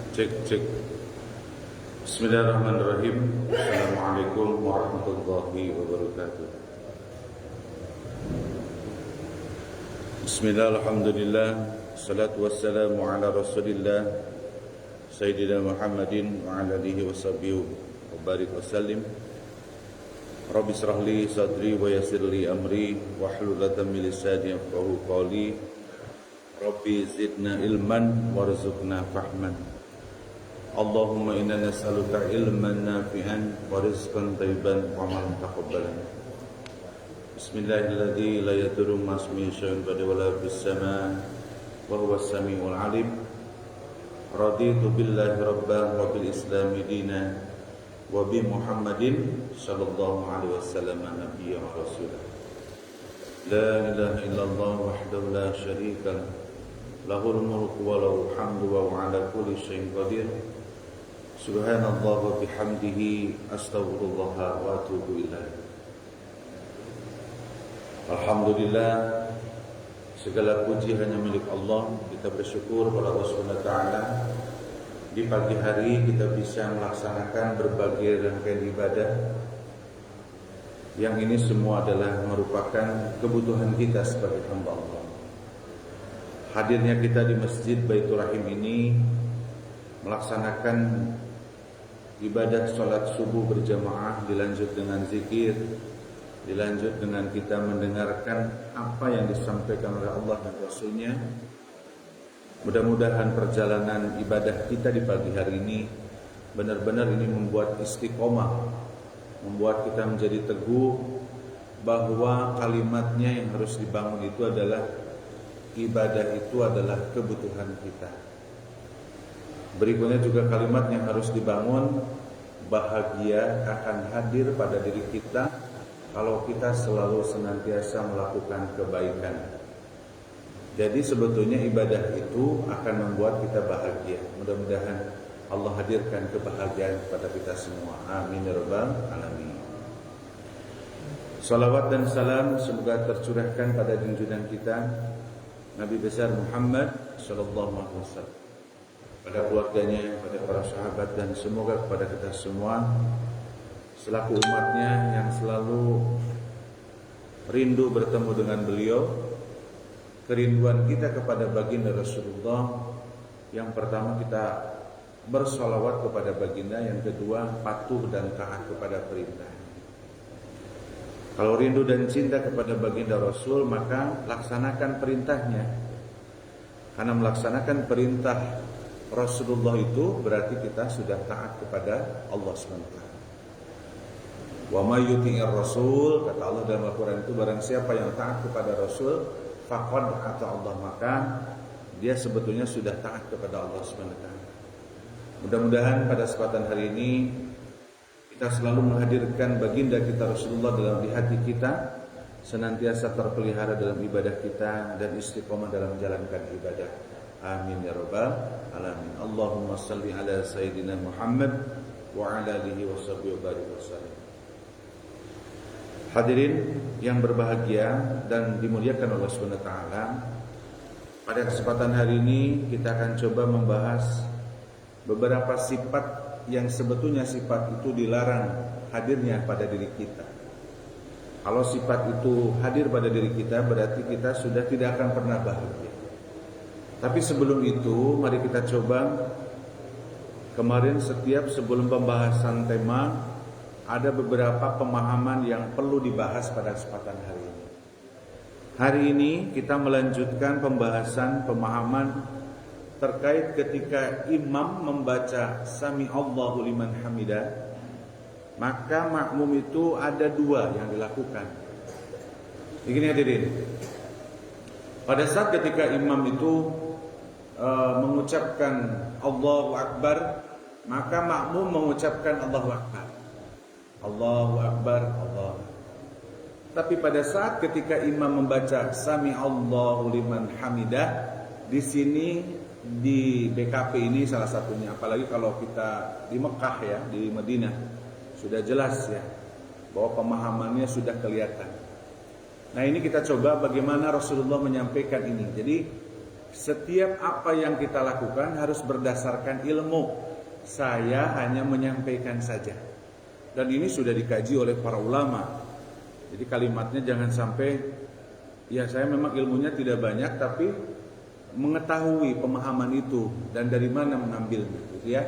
Cek cek. Bismillahirrahmanirrahim. Assalamualaikum warahmatullahi wabarakatuh. Bismillah, alhamdulillah, salatu wassalamu ala rasulillah Sayyidina Muhammadin wa ala alihi wa sahbihi wa barik wa sallim. Rabbi israh li sadri wa yassir li amri wahlul 'uqdatam min lisani yafqahu qawli. Rabbi zidna ilman warzuqna fahman. Allahumma inna nas'aluka ilman nafi'an wa rizqan thayyiban wa amalan taqabbalan. Bismillahirrahmanirrahim. La yadurru ma'asmihi syai'un fil ardi wa la fis sama' wa huwas samiul 'alim. Raditu billahi rabban wa bil islami dinan wa bi Muhammadin sallallahu alaihi wasallam nabiyyan wa rasulah. La ilaha illallah wahdahu la syarika lahu. Lahul mulku wa lahul hamdu wa huwa ala kulli syai'in qadir. Subhanallah wa bihamdihi astaghfirullah wa atubu ilaih. Alhamdulillah, segala puji hanya milik Allah. Kita bersyukur kepada Allah Subhanahu wa taala. Di pagi hari kita bisa melaksanakan berbagai rangkaian ibadah. Yang ini semua adalah merupakan kebutuhan kita sebagai hamba Allah. Hadirnya kita di Masjid Baitur Rahim ini melaksanakan ibadah sholat subuh berjamaah, dilanjut dengan zikir, dilanjut dengan kita mendengarkan apa yang disampaikan oleh Allah dan Rasulnya. Mudah-mudahan perjalanan ibadah kita di pagi hari ini benar-benar ini membuat istiqomah, membuat kita menjadi teguh bahwa kalimatnya yang harus dibangun itu adalah ibadah itu adalah kebutuhan kita. Berikutnya juga kalimat yang harus dibangun, bahagia akan hadir pada diri kita kalau kita selalu senantiasa melakukan kebaikan. Jadi sebetulnya ibadah itu akan membuat kita bahagia. Mudah-mudahan Allah hadirkan kebahagiaan kepada kita semua. Amin ya rabbal alamin. Salawat dan salam semoga tercurahkan pada junjungan kita Nabi besar Muhammad sallallahu alaihi wasallam, pada keluarganya, pada para sahabat, dan semoga kepada kita semua selaku umatnya yang selalu rindu bertemu dengan beliau. Kerinduan kita kepada baginda Rasulullah, yang pertama kita bersolawat kepada baginda, yang kedua patuh dan taat kepada perintah. Kalau rindu dan cinta kepada baginda Rasul, maka laksanakan perintahnya. Karena melaksanakan perintah Rasulullah itu berarti kita sudah taat kepada Allah SWT. Wa may yuti'ir rasul, kata Allah dalam Al-Quran itu, barang siapa yang taat kepada Rasul, faqad ata Allah, maka dia sebetulnya sudah taat kepada Allah SWT. Mudah-mudahan pada kesempatan hari ini kita selalu menghadirkan baginda kita Rasulullah dalam di hati kita, senantiasa terpelihara dalam ibadah kita dan istiqomah dalam menjalankan ibadah. Amin ya rabbal alamin. Allahumma salli ala sayyidina Muhammad wa ala alihi wa sahbihi wa barik wasallam. Hadirin yang berbahagia dan dimuliakan Allah Subhanahu wa taala, pada kesempatan hari ini kita akan coba membahas beberapa sifat yang sebetulnya sifat itu dilarang hadirnya pada diri kita. Kalau sifat itu hadir pada diri kita, berarti kita sudah tidak akan pernah bahagia. Tapi sebelum itu, mari kita coba. Kemarin sebelum pembahasan tema, ada beberapa pemahaman yang perlu dibahas pada kesempatan hari ini. Hari ini kita melanjutkan pembahasan pemahaman terkait ketika imam membaca Sami Allahu liman hamidah, maka makmum itu ada dua yang dilakukan. Begini hadirin, pada saat ketika imam itu mengucapkan Allahu Akbar, maka makmum mengucapkan Allahu Akbar. Allahu Akbar, Allah. Tapi pada saat ketika imam membaca Sami Allahu liman hamidah, di sini di BKP ini salah satunya, apalagi kalau kita di Mekah ya, di Madinah, sudah jelas ya bahwa pemahamannya sudah kelihatan. Nah, ini kita coba bagaimana Rasulullah menyampaikan ini. Jadi Setiap apa yang kita lakukan harus berdasarkan ilmu. Saya hanya menyampaikan saja. Dan ini sudah dikaji oleh para ulama. Jadi kalimatnya jangan sampai, ya saya memang ilmunya tidak banyak, tapi mengetahui pemahaman itu dan dari mana mengambilnya, gitu ya.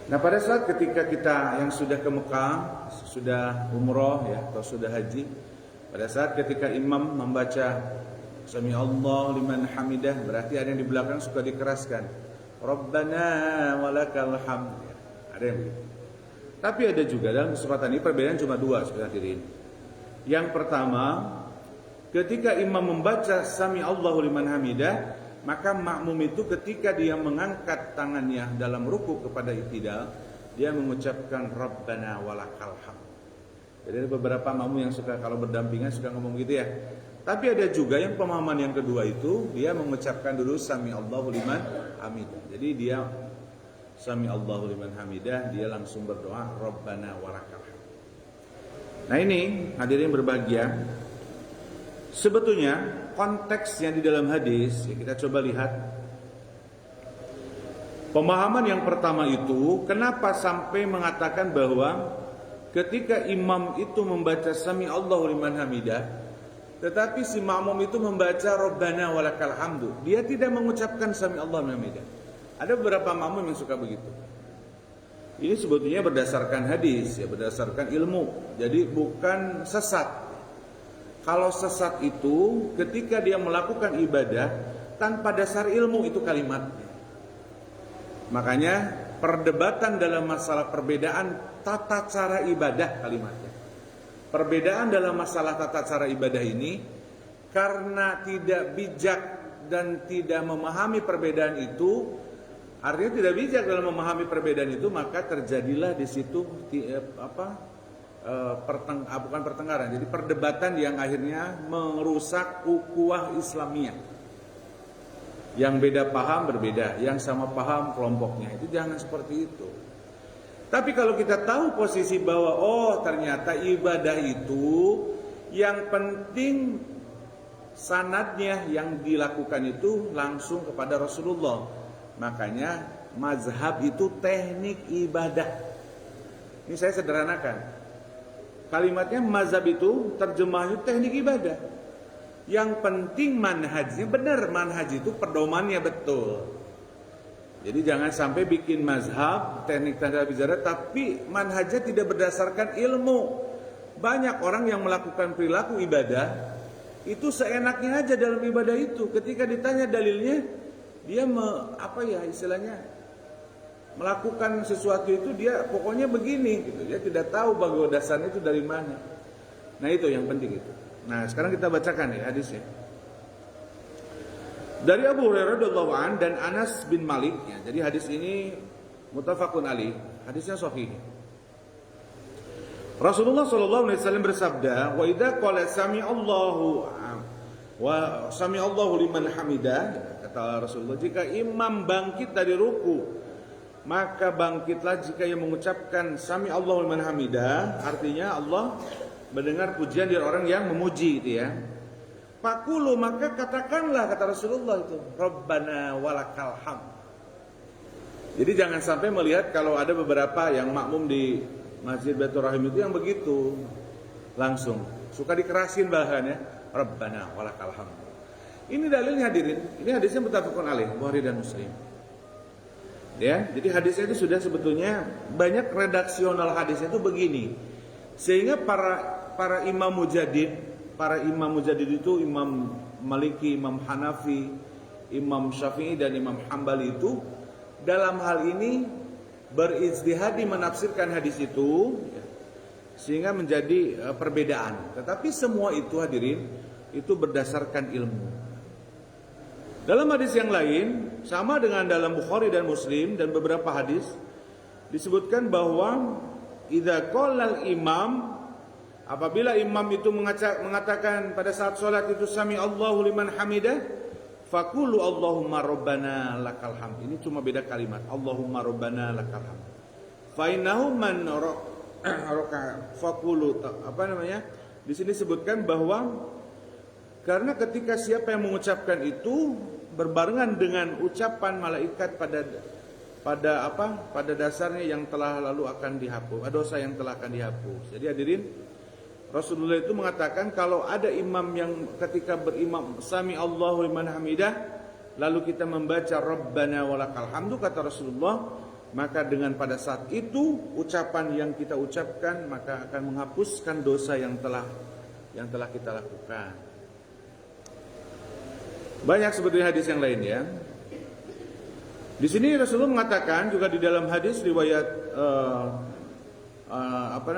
Nah, pada saat ketika kita yang sudah ke Mekah, sudah umroh ya atau sudah haji, pada saat ketika imam membaca Sami Allah liman hamidah, berarti ada yang di belakang suka dikeraskan, Rabbana walakal hamd. Ada yang begitu. Tapi ada juga dalam kesempatan ini perbedaan cuma dua seperti ini. Yang pertama, ketika imam membaca Sami Allahu liman hamidah, maka makmum itu ketika dia mengangkat tangannya dalam ruku kepada i'tidal, dia mengucapkan Rabbana walakal hamd. Jadi ada beberapa makmum yang suka kalau berdampingan suka ngomong gitu ya. Tapi ada juga yang pemahaman yang kedua itu dia mengucapkan dulu Sami Allahu liman hamidah. Jadi dia Sami Allahu liman hamidah, dia langsung berdoa Rabbana walakal hamd. Nah ini hadirin berbahagia, sebetulnya konteksnya di dalam hadis ya, kita coba lihat. Pemahaman yang pertama itu kenapa sampai mengatakan bahwa ketika imam itu membaca Sami Allahu liman hamidah, tetapi si makmum itu membaca Rabbana walakal hamdu, dia tidak mengucapkan Sami Allahu liman hamidah. Ada beberapa makmum yang suka begitu. Ini sebetulnya berdasarkan hadis ya, berdasarkan ilmu. Jadi bukan sesat. Kalau sesat itu ketika dia melakukan ibadah tanpa dasar ilmu, itu kalimatnya. Makanya perdebatan dalam masalah perbedaan tata cara ibadah kalimatnya. Perbedaan dalam masalah tata cara ibadah ini karena tidak bijak dan tidak memahami perbedaan itu, artinya tidak bijak dalam memahami perbedaan itu, maka terjadilah di situ bukan pertengkaran, jadi perdebatan yang akhirnya merusak ukhuwah Islamiyah. Yang beda paham berbeda, yang sama paham kelompoknya. Itu jangan seperti itu. Tapi kalau kita tahu posisi bahwa ternyata ibadah itu yang penting sanadnya yang dilakukan itu langsung kepada Rasulullah. Makanya mazhab itu teknik ibadah. Ini saya sederhanakan. Kalimatnya mazhab itu terjemahnya teknik ibadah. Yang penting manhajnya benar, manhaj itu pedomannya betul. Jadi jangan sampai bikin mazhab teknik tanda bicara tapi manhajnya tidak berdasarkan ilmu. Banyak orang yang melakukan perilaku ibadah itu seenaknya aja dalam ibadah itu. Ketika ditanya dalilnya, dia melakukan sesuatu itu dia pokoknya begini gitu. Dia tidak tahu bahwa dasarnya itu dari mana. Nah itu yang penting itu. Nah sekarang kita bacakan ya hadisnya. Dari Abu Hurairah radhiyallahu anhu dan Anas bin Malik ya. Jadi hadis ini muttafaqun alaih. Hadisnya sahih. Rasulullah sallallahu alaihi wasallam bersabda, "Wa idza qala sami Allahu liman hamidah," kata Rasulullah, jika imam bangkit dari ruku, maka bangkitlah jika ia mengucapkan sami Allahu liman hamidah, artinya Allah mendengar pujian dari orang yang memuji itu ya. Fakulu, maka katakanlah, kata Rasulullah itu, Rabbana walakal hamd. Jadi jangan sampai melihat kalau ada beberapa yang makmum di Masjid Baitur Rahim itu yang begitu langsung suka dikerasin bahkan ya, Rabbana walakal hamd. Ini dalilnya hadirin, ini hadisnya muttafaqun alaih, Bukhari dan Muslim. Ya, jadi hadisnya itu sudah sebetulnya banyak redaksional hadisnya itu begini. Sehingga para imam mujadid itu Imam Maliki, Imam Hanafi, Imam Syafi'i dan Imam Hambali itu dalam hal ini berijtihadi menafsirkan hadis itu ya, sehingga menjadi perbedaan. Tetapi semua itu hadirin itu berdasarkan ilmu. Dalam hadis yang lain sama dengan dalam Bukhari dan Muslim dan beberapa hadis disebutkan bahwa idza qala al-imam, apabila imam itu mengatakan pada saat sholat itu sami Allahu liman hamidah, faqulu Allahumma rabbana lakal hamd. Ini cuma beda kalimat, Allahumma rabbana lakal hamd. Fa innahu man raka faqulu, Di sini disebutkan bahwa Karena ketika siapa yang mengucapkan itu berbarengan dengan ucapan malaikat pada dasarnya yang telah lalu akan dihapus, dosa yang telah akan dihapus. Jadi hadirin, Rasulullah itu mengatakan kalau ada imam yang ketika berimam sami Allahu liman hamidah, lalu kita membaca Rabbana walakal hamdu, kata Rasulullah, maka dengan pada saat itu ucapan yang kita ucapkan maka akan menghapuskan dosa yang telah kita lakukan. Banyak sebetulnya hadis yang lain ya. Di sini Rasulullah mengatakan juga di dalam hadis riwayat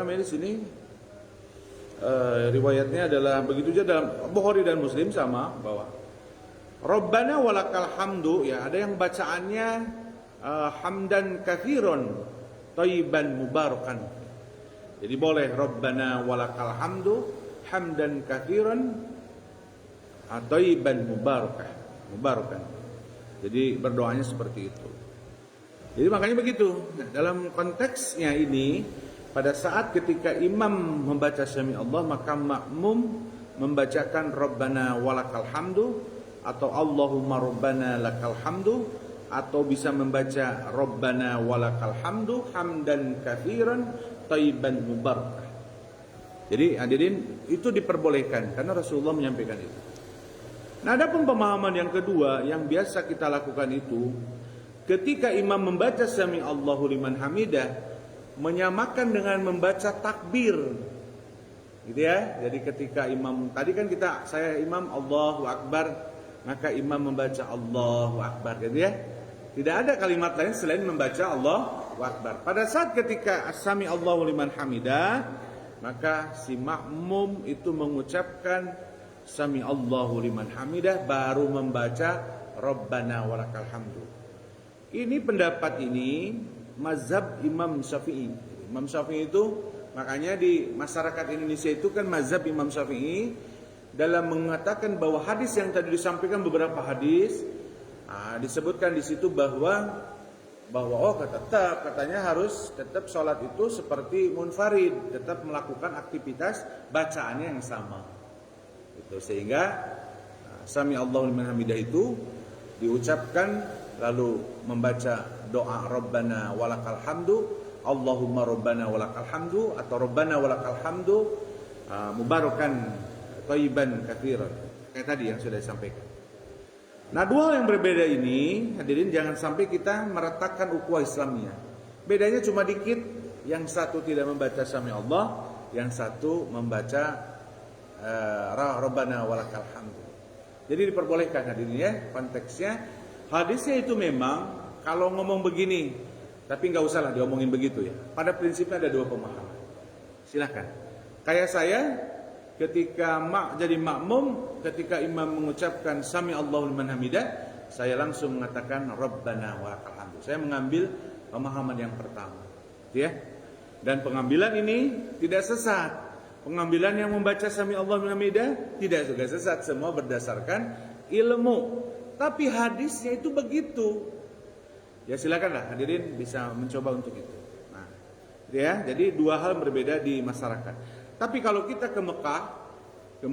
di sini riwayatnya adalah begitu juga dalam Bukhari dan Muslim sama bahwa Rabbana walakal hamdu, ya ada yang bacaannya hamdan katsiran thayyiban mubarakan. Jadi boleh Rabbana walakal hamdu hamdan katsiran thayyiban mubarakan. Jadi berdoanya seperti itu. Jadi makanya begitu. Nah, dalam konteksnya ini pada saat ketika imam membaca sami Allah, maka makmum membacakan Rabbana walakal hamdu atau Allahumma rabbana lakal hamdu, atau bisa membaca Rabbana walakal hamdu hamdan katsiran thayyiban mubarakan. Jadi hadirin, itu diperbolehkan karena Rasulullah menyampaikan itu. Nah, adapun pemahaman yang kedua yang biasa kita lakukan itu ketika imam membaca sami Allahu liman hamidah menyamakan dengan membaca takbir. Gitu ya. Jadi ketika imam tadi kan saya imam Allahu akbar, maka imam membaca Allahu akbar, gitu ya. Tidak ada kalimat lain selain membaca Allahu akbar. Pada saat ketika sami Allahu liman hamidah, maka si makmum itu mengucapkan sami Allahu liman hamidah baru membaca Rabbana walakal hamdu. Ini pendapat ini mazhab Imam Syafi'i. Imam Syafi'i itu makanya di masyarakat Indonesia itu kan mazhab Imam Syafi'i dalam mengatakan bahwa hadis yang tadi disampaikan beberapa hadis disebutkan di situ bahwa katanya harus tetap sholat itu seperti munfarid, tetap melakukan aktivitas bacaannya yang sama. Itu sehingga sami Allahu liman hamidah itu diucapkan lalu membaca doa Rabbana walakal hamdu, Allahumma rabbana walakal hamdu, atau Rabbana walakal hamdu mubarakan thayyiban katsiran, kayak tadi yang sudah disampaikan. Nah, dua hal yang berbeda ini hadirin jangan sampai kita meretakkan ukhuwah Islamiyah. Bedanya cuma dikit, yang satu tidak membaca sami Allah, yang satu membaca Rabbana walakal hamdu. Jadi diperbolehkan hadirin ya, konteksnya hadisnya itu memang kalau ngomong begini, tapi nggak usah lah diomongin begitu ya. Pada prinsipnya ada dua pemahaman. Silakan. Kayak saya ketika jadi makmum, ketika imam mengucapkan sami Allahu liman hamidah, saya langsung mengatakan Rabbana walakal hamdu. Saya mengambil pemahaman yang pertama, ya. Dan pengambilan ini tidak sesat. Pengambilan yang membaca sami Allahu liman hamidah tidak juga sesat, semua berdasarkan ilmu. Tapi hadisnya itu begitu. Ya silakanlah hadirin bisa mencoba untuk itu. Nah, ya, jadi dua hal berbeda di masyarakat. Tapi kalau kita ke Mekah, ke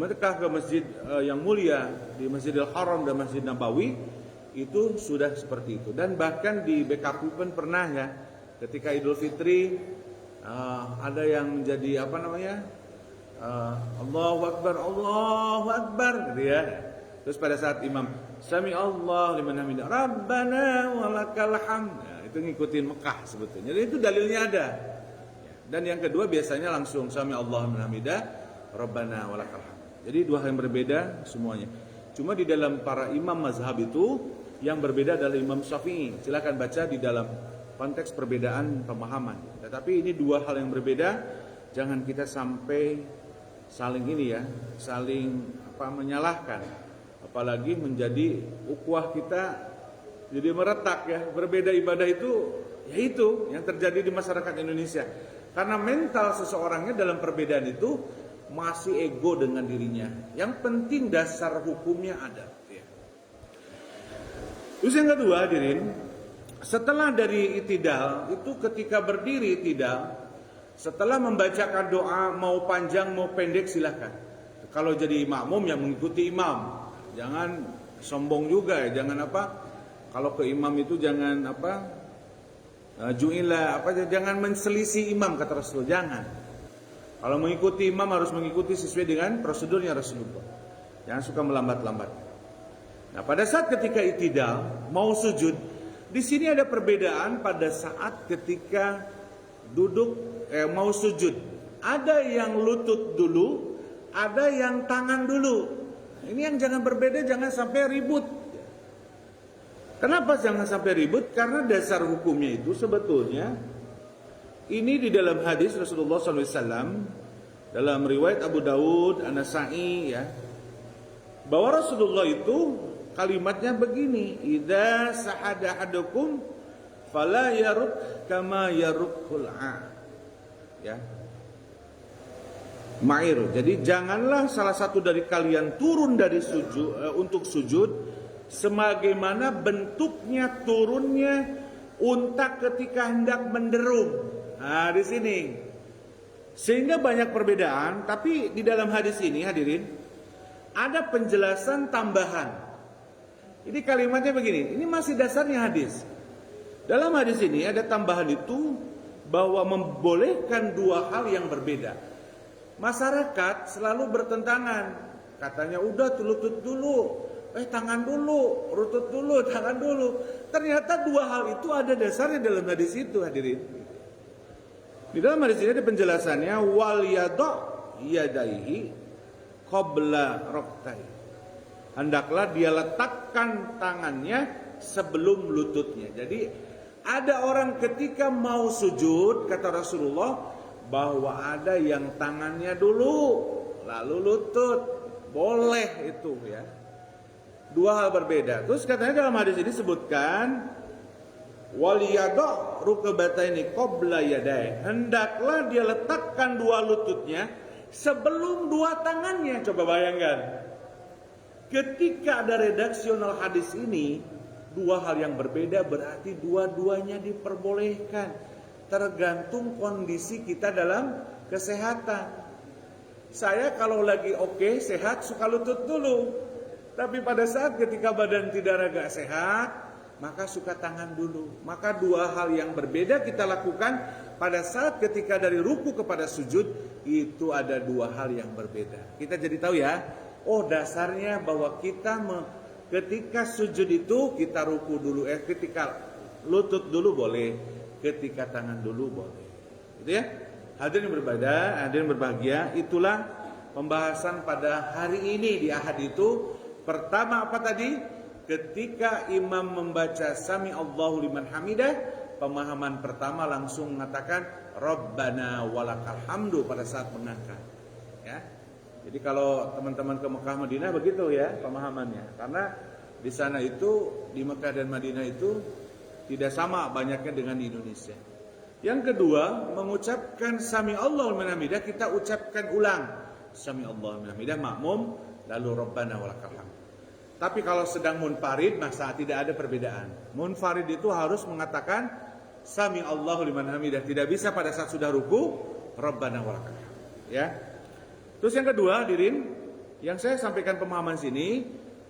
masjid yang mulia, di Masjidil Haram dan Masjid Nabawi, itu sudah seperti itu. Dan bahkan di BKP pun pernah ya, ketika Idul Fitri ada yang menjadi Allahu Akbar gitu ya. Terus pada saat imam sami Allah liman hamidah Rabbana walakal hamd, nah, itu ngikutin Mekah sebetulnya. Jadi itu dalilnya ada. Dan yang kedua biasanya langsung sami Allah liman hamidah Rabbana walakal hamd. Jadi dua hal yang berbeda semuanya. Cuma di dalam para imam mazhab itu yang berbeda adalah Imam Syafi'i. Silakan baca di dalam konteks perbedaan pemahaman. Tetapi ini dua hal yang berbeda. Jangan kita sampai saling menyalahkan, apalagi menjadi ukhuwah kita jadi meretak ya. Berbeda ibadah itu yaitu yang terjadi di masyarakat Indonesia, karena mental seseorangnya dalam perbedaan itu masih ego dengan dirinya. Yang penting dasar hukumnya ada ya. Terus yang kedua hadirin, setelah dari i'tidal itu ketika berdiri i'tidal, setelah membacakan doa mau panjang mau pendek silakan. kalau jadi makmum yang mengikuti imam. Jangan sombong juga ya, jangan apa? Kalau ke imam itu jangan apa? Jangan menselisih imam kata Rasul, jangan. Kalau mengikuti imam harus mengikuti sesuai dengan prosedurnya Rasulullah. Jangan suka melambat-lambat. Nah, pada saat ketika i'tidal mau sujud, di sini ada perbedaan pada saat ketika duduk mau sujud. Ada yang lutut dulu, ada yang tangan dulu. Ini yang jangan berbeda, jangan sampai ribut. Kenapa jangan sampai ribut? Karena dasar hukumnya itu sebetulnya ini di dalam hadis Rasulullah SAW, dalam riwayat Abu Dawud, An-Nasa'i ya, bahwa Rasulullah itu kalimatnya begini, idza sahada ahadukum fala yaruk kama yarukul ya. Ma'ir. Jadi janganlah salah satu dari kalian turun dari sujud untuk sujud sebagaimana bentuknya turunnya unta ketika hendak menderum. Nah, di sini. Sehingga banyak perbedaan, tapi di dalam hadis ini hadirin ada penjelasan tambahan. Ini kalimatnya begini, ini masih dasarnya hadis. Dalam hadis ini ada tambahan itu bahwa membolehkan dua hal yang berbeda. Masyarakat selalu bertentangan. Katanya udah lutut dulu, tangan dulu, lutut dulu, tangan dulu. Ternyata dua hal itu ada dasarnya dalam hadis itu hadirin. Di dalam hadis ini ada penjelasannya, wal yada' yadaihi qabla ruktai. Hendaklah dia letakkan tangannya sebelum lututnya. Jadi ada orang ketika mau sujud, kata Rasulullah, bahwa ada yang tangannya dulu lalu lutut. Boleh itu ya. Dua hal berbeda. Terus katanya dalam hadis ini sebutkan wal yada' rukbataini qabla yadai. Hendaklah dia letakkan dua lututnya sebelum dua tangannya. Coba bayangkan. Ketika ada redaksional hadis ini, dua hal yang berbeda berarti dua-duanya diperbolehkan. Tergantung kondisi kita dalam kesehatan. Saya kalau lagi oke, sehat, suka lutut dulu. Tapi pada saat ketika badan tidak agak sehat, maka suka tangan dulu. Maka dua hal yang berbeda kita lakukan pada saat ketika dari ruku kepada sujud, itu ada dua hal yang berbeda. Kita jadi tahu ya, oh dasarnya bahwa kita ketika sujud itu kita ruku dulu, ketika lutut dulu boleh, ketika tangan dulu boleh. Gitu ya. Hadirin berbahagia, itulah pembahasan pada hari ini di Ahad itu. Pertama apa tadi? Ketika imam membaca Sami Allahu liman hamidah, pemahaman pertama langsung mengatakan Rabbana walakal hamdu pada saat mengangkat. Ya. Jadi kalau teman-teman ke Mekah Madinah begitu ya pemahamannya. Karena di sana itu, di Mekah dan Madinah itu tidak sama banyaknya dengan di Indonesia. Yang kedua, mengucapkan Sami Allahu liman hamidah, kita ucapkan ulang Sami Allahu liman hamidah makmum, lalu Rabbana walakal hamd. Tapi kalau sedang munfarid, maka tidak ada perbedaan. Munfarid itu harus mengatakan Sami Allahu liman hamidah, tidak bisa pada saat sudah ruku Rabbana walakal hamd. Ya. Terus yang kedua, hadirin, yang saya sampaikan pemahaman sini,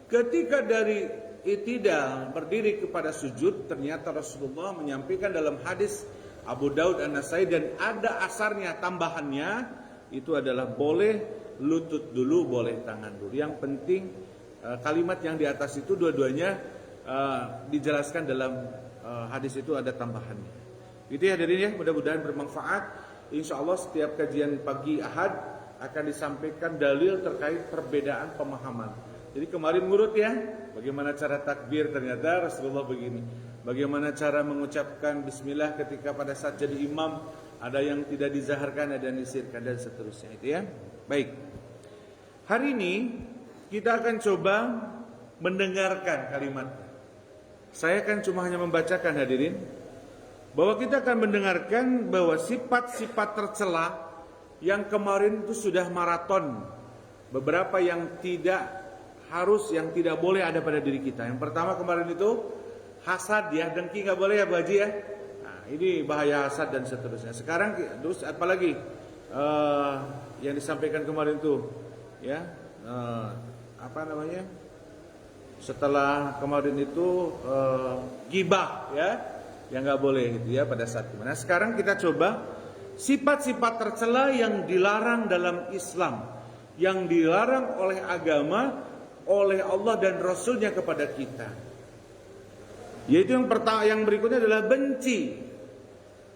ketika dari i'tidal berdiri kepada sujud, ternyata Rasulullah menyampaikan dalam hadis Abu Daud An-Nasai dan ada asarnya tambahannya, itu adalah boleh lutut dulu, boleh tangan dulu. Yang penting kalimat yang di atas itu dua-duanya dijelaskan dalam hadis itu ada tambahannya. Itu ya hadirin ya, mudah-mudahan bermanfaat. Insya Allah setiap kajian pagi Ahad akan disampaikan dalil terkait perbedaan pemahaman. Jadi kemarin ngurut ya, bagaimana cara takbir, ternyata Rasulullah begini. Bagaimana cara mengucapkan bismillah ketika pada saat jadi imam, ada yang tidak dizaharkan, ada yang disirkan dan seterusnya itu ya. Baik. Hari ini kita akan coba mendengarkan kalimatnya. Saya kan cuma hanya membacakan hadirin, bahwa kita akan mendengarkan bahwa sifat-sifat tercela yang kemarin itu sudah maraton. Beberapa yang tidak harus, yang tidak boleh ada pada diri kita. Yang pertama kemarin itu hasad ya, dengki nggak boleh ya Bu Haji ya. Nah, ini bahaya hasad dan seterusnya. Sekarang terus apalagi yang disampaikan kemarin itu ya, apa namanya? Setelah kemarin itu ghibah ya, yang nggak boleh gitu ya pada saat itu. Nah sekarang kita coba sifat-sifat tercela yang dilarang dalam Islam, yang dilarang oleh agama, oleh Allah dan Rasulnya kepada kita. Yaitu yang pertama, yang berikutnya adalah benci.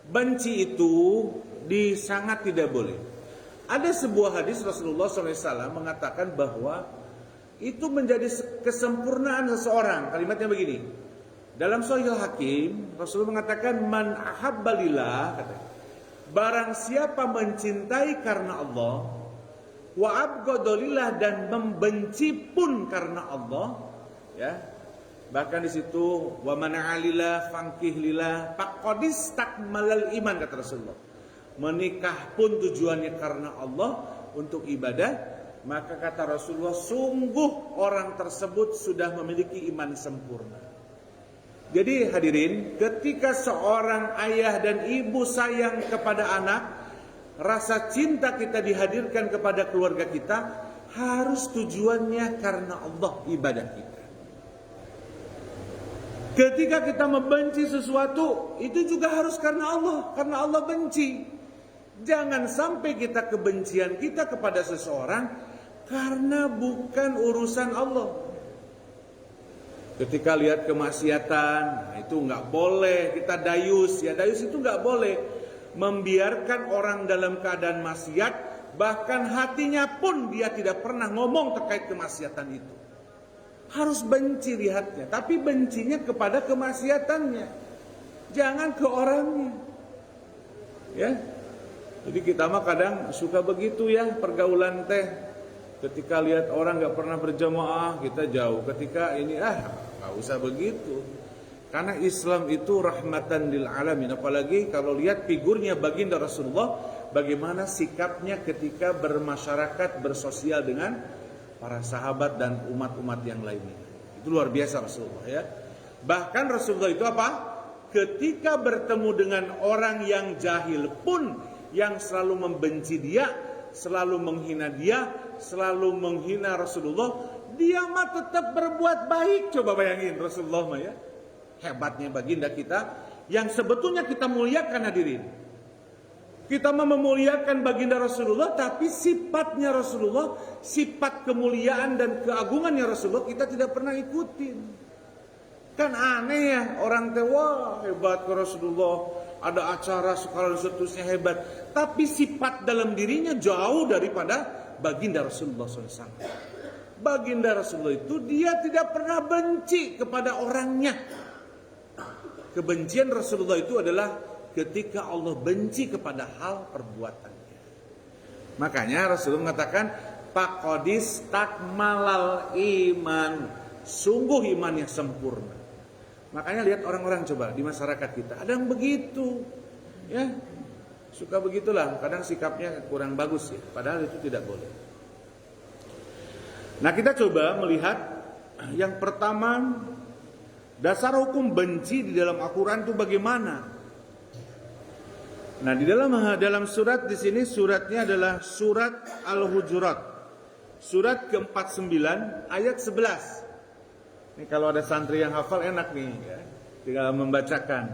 Benci itu sangat tidak boleh. Ada sebuah hadis Rasulullah SAW mengatakan bahwa itu menjadi kesempurnaan seseorang. Kalimatnya begini. Dalam Sahih Hakim, Rasulullah mengatakan man ahabba lillah, barang siapa mencintai karena Allah, wa abghadalillah, dan membenci pun karena Allah, ya. Bahkan di situ wa man alillah fankih lillah faqad istakmalal iman, kata Rasulullah. Menikah pun tujuannya karena Allah untuk ibadah, maka kata Rasulullah sungguh orang tersebut sudah memiliki iman sempurna. Jadi hadirin, ketika seorang ayah dan ibu sayang kepada anak, rasa cinta kita dihadirkan kepada keluarga kita harus tujuannya karena Allah, ibadah kita. Ketika kita membenci sesuatu, itu juga harus karena Allah benci. Jangan sampai kita kebencian kita kepada seseorang karena bukan urusan Allah. Ketika lihat kemaksiatan, nah itu nggak boleh kita dayus. Ya dayus itu nggak boleh membiarkan orang dalam keadaan maksiat, bahkan hatinya pun dia tidak pernah ngomong terkait kemaksiatan itu. Harus benci lihatnya, tapi bencinya kepada kemaksiatannya, jangan ke orangnya. Ya, jadi kita mah kadang suka begitu ya pergaulan teh. Ketika lihat orang nggak pernah berjamaah, kita jauh. Ketika ini nggak usah begitu. Karena Islam itu rahmatan lil alamin. Apalagi kalau lihat figurnya baginda Rasulullah, bagaimana sikapnya ketika bermasyarakat, bersosial dengan para sahabat dan umat-umat yang lainnya. Itu luar biasa Rasulullah ya. Bahkan Rasulullah itu apa? Ketika bertemu dengan orang yang jahil pun, yang selalu membenci dia, selalu menghina dia, selalu menghina Rasulullah, dia mah tetap berbuat baik. Coba bayangin Rasulullah mah ya. Hebatnya baginda kita yang sebetulnya kita muliakan hadirin. Kita memuliakan baginda Rasulullah, tapi sifatnya Rasulullah, sifat kemuliaan dan keagungannya Rasulullah kita tidak pernah ikutin. Kan aneh ya, orang wah hebat ke Rasulullah, ada acara sekolah dan seterusnya hebat, tapi sifat dalam dirinya jauh daripada baginda Rasulullah SAW. Baginda Rasulullah itu dia tidak pernah benci kepada orangnya. Kebencian Rasulullah itu adalah ketika Allah benci kepada hal perbuatannya. Makanya Rasulullah mengatakan faqadis takmalal iman, sungguh iman yang sempurna. Makanya lihat orang-orang coba di masyarakat kita, ada yang begitu ya, suka begitulah, kadang sikapnya kurang bagus ya, padahal itu tidak boleh. Nah kita coba melihat yang pertama, dasar hukum benci di dalam Al-Quran itu bagaimana? Nah di dalam surat di sini, suratnya adalah surat Al-Hujurat, surat ke-49 ayat 11. Ini kalau ada santri yang hafal enak nih ya, tinggal membacakan.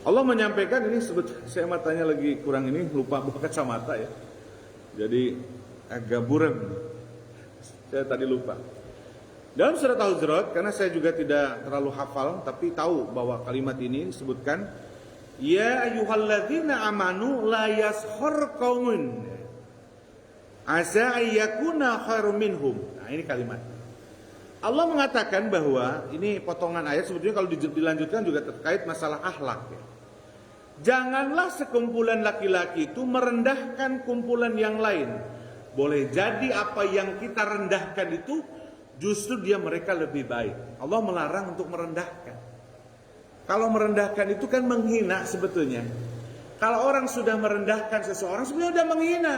Allah menyampaikan ini, saya matanya lagi kurang ini, lupa bawa kacamata ya, jadi agak buram. Saya tadi lupa. Dalam surat Al-Hujurat, karena saya juga tidak terlalu hafal, tapi tahu bahwa kalimat ini disebutkan, ya ayyuhalladzina amanu la yashar qaumun asa ayyakuna khairum minhum. Nah ini kalimat. Allah mengatakan bahwa, ini potongan ayat, sebetulnya kalau dilanjutkan juga terkait masalah akhlak ya. Janganlah sekumpulan laki-laki itu merendahkan kumpulan yang lain. Boleh jadi apa yang kita rendahkan itu justru mereka lebih baik. Allah melarang untuk merendahkan. Kalau merendahkan itu kan menghina sebetulnya. Kalau orang sudah merendahkan seseorang, sebenarnya sudah menghina.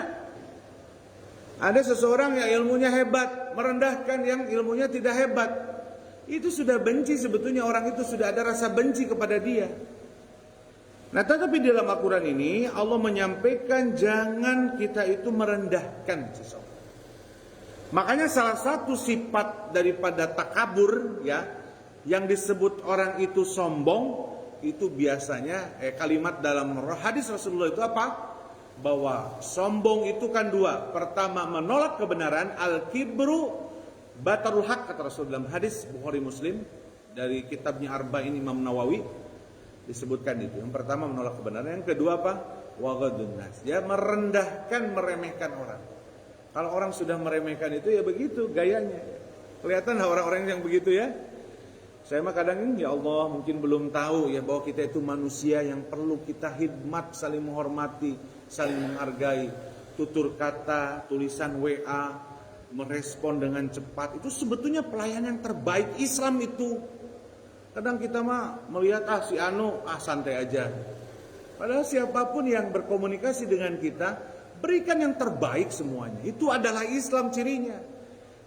Ada seseorang yang ilmunya hebat, merendahkan yang ilmunya tidak hebat. Itu sudah benci sebetulnya, orang itu sudah ada rasa benci kepada dia. Nah, tetapi dalam Al-Quran ini Allah menyampaikan jangan kita itu merendahkan seseorang. Makanya salah satu sifat daripada takabur ya, yang disebut orang itu sombong, itu biasanya kalimat dalam hadis Rasulullah itu apa? Bahwa sombong itu kan dua. Pertama menolak kebenaran, al-kibru batarul haq, kata Rasul dalam hadis Bukhari Muslim dari kitabnya Arba'in Imam Nawawi disebutkan itu. Yang pertama menolak kebenaran, yang kedua apa? Waghadun nas. Dia merendahkan, meremehkan orang. Kalau orang sudah meremehkan itu ya begitu gayanya. Kelihatan orang-orang yang begitu ya. Saya mah kadang ini ya Allah mungkin belum tahu ya bahwa kita itu manusia yang perlu kita khidmat, saling menghormati, saling menghargai. Tutur kata, tulisan WA, merespon dengan cepat, itu sebetulnya pelayanan yang terbaik Islam itu. Kadang kita mah melihat si anu santai aja. Padahal siapapun yang berkomunikasi dengan kita, berikan yang terbaik semuanya. Itu adalah Islam cirinya.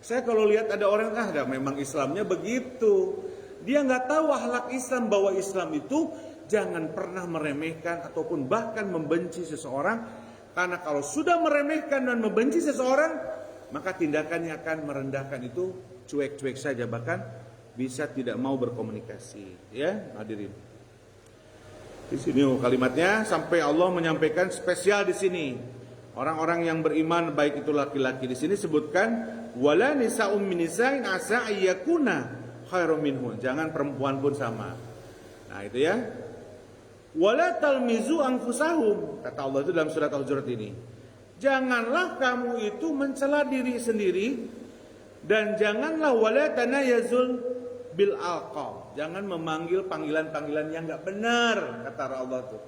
Saya kalau lihat ada orang memang Islamnya begitu. Dia nggak tahu akhlak Islam, bahwa Islam itu jangan pernah meremehkan ataupun bahkan membenci seseorang. Karena kalau sudah meremehkan dan membenci seseorang, maka tindakannya akan merendahkan, itu cuek-cuek saja, bahkan bisa tidak mau berkomunikasi. Ya, hadirin. Di sini kalimatnya sampai Allah menyampaikan spesial di sini. Orang-orang yang beriman baik itu laki-laki, di sini sebutkan wala nisa'um min nisa'in asa ayyakuna khairum minhu. Jangan perempuan pun sama. Nah, itu ya. Wala talmizu anfusahum, kata Allah itu dalam surat Al-Hujurat ini. Janganlah kamu itu mencela diri sendiri, dan janganlah wala tanayazul bil alqab. Jangan memanggil panggilan-panggilan yang enggak benar, kata Allah itu.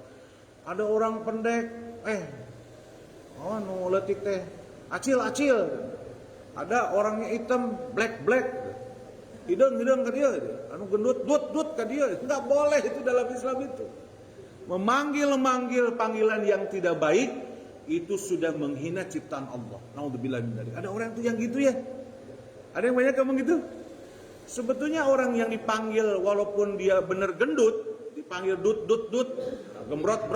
Ada orang pendek, nu letik teh acil. Ada orangnya hitam, black. Hidung ke dia, anu gendut dut ke dia. Enggak boleh itu dalam Islam itu. Memanggil panggilan yang tidak baik itu sudah menghina ciptaan Allah. Naudzubillah min dzalik. Ada orang tuh yang gitu ya. Ada yang banyak ngomong gitu. Sebetulnya orang yang dipanggil walaupun dia benar gendut, dipanggil dut, gembrot,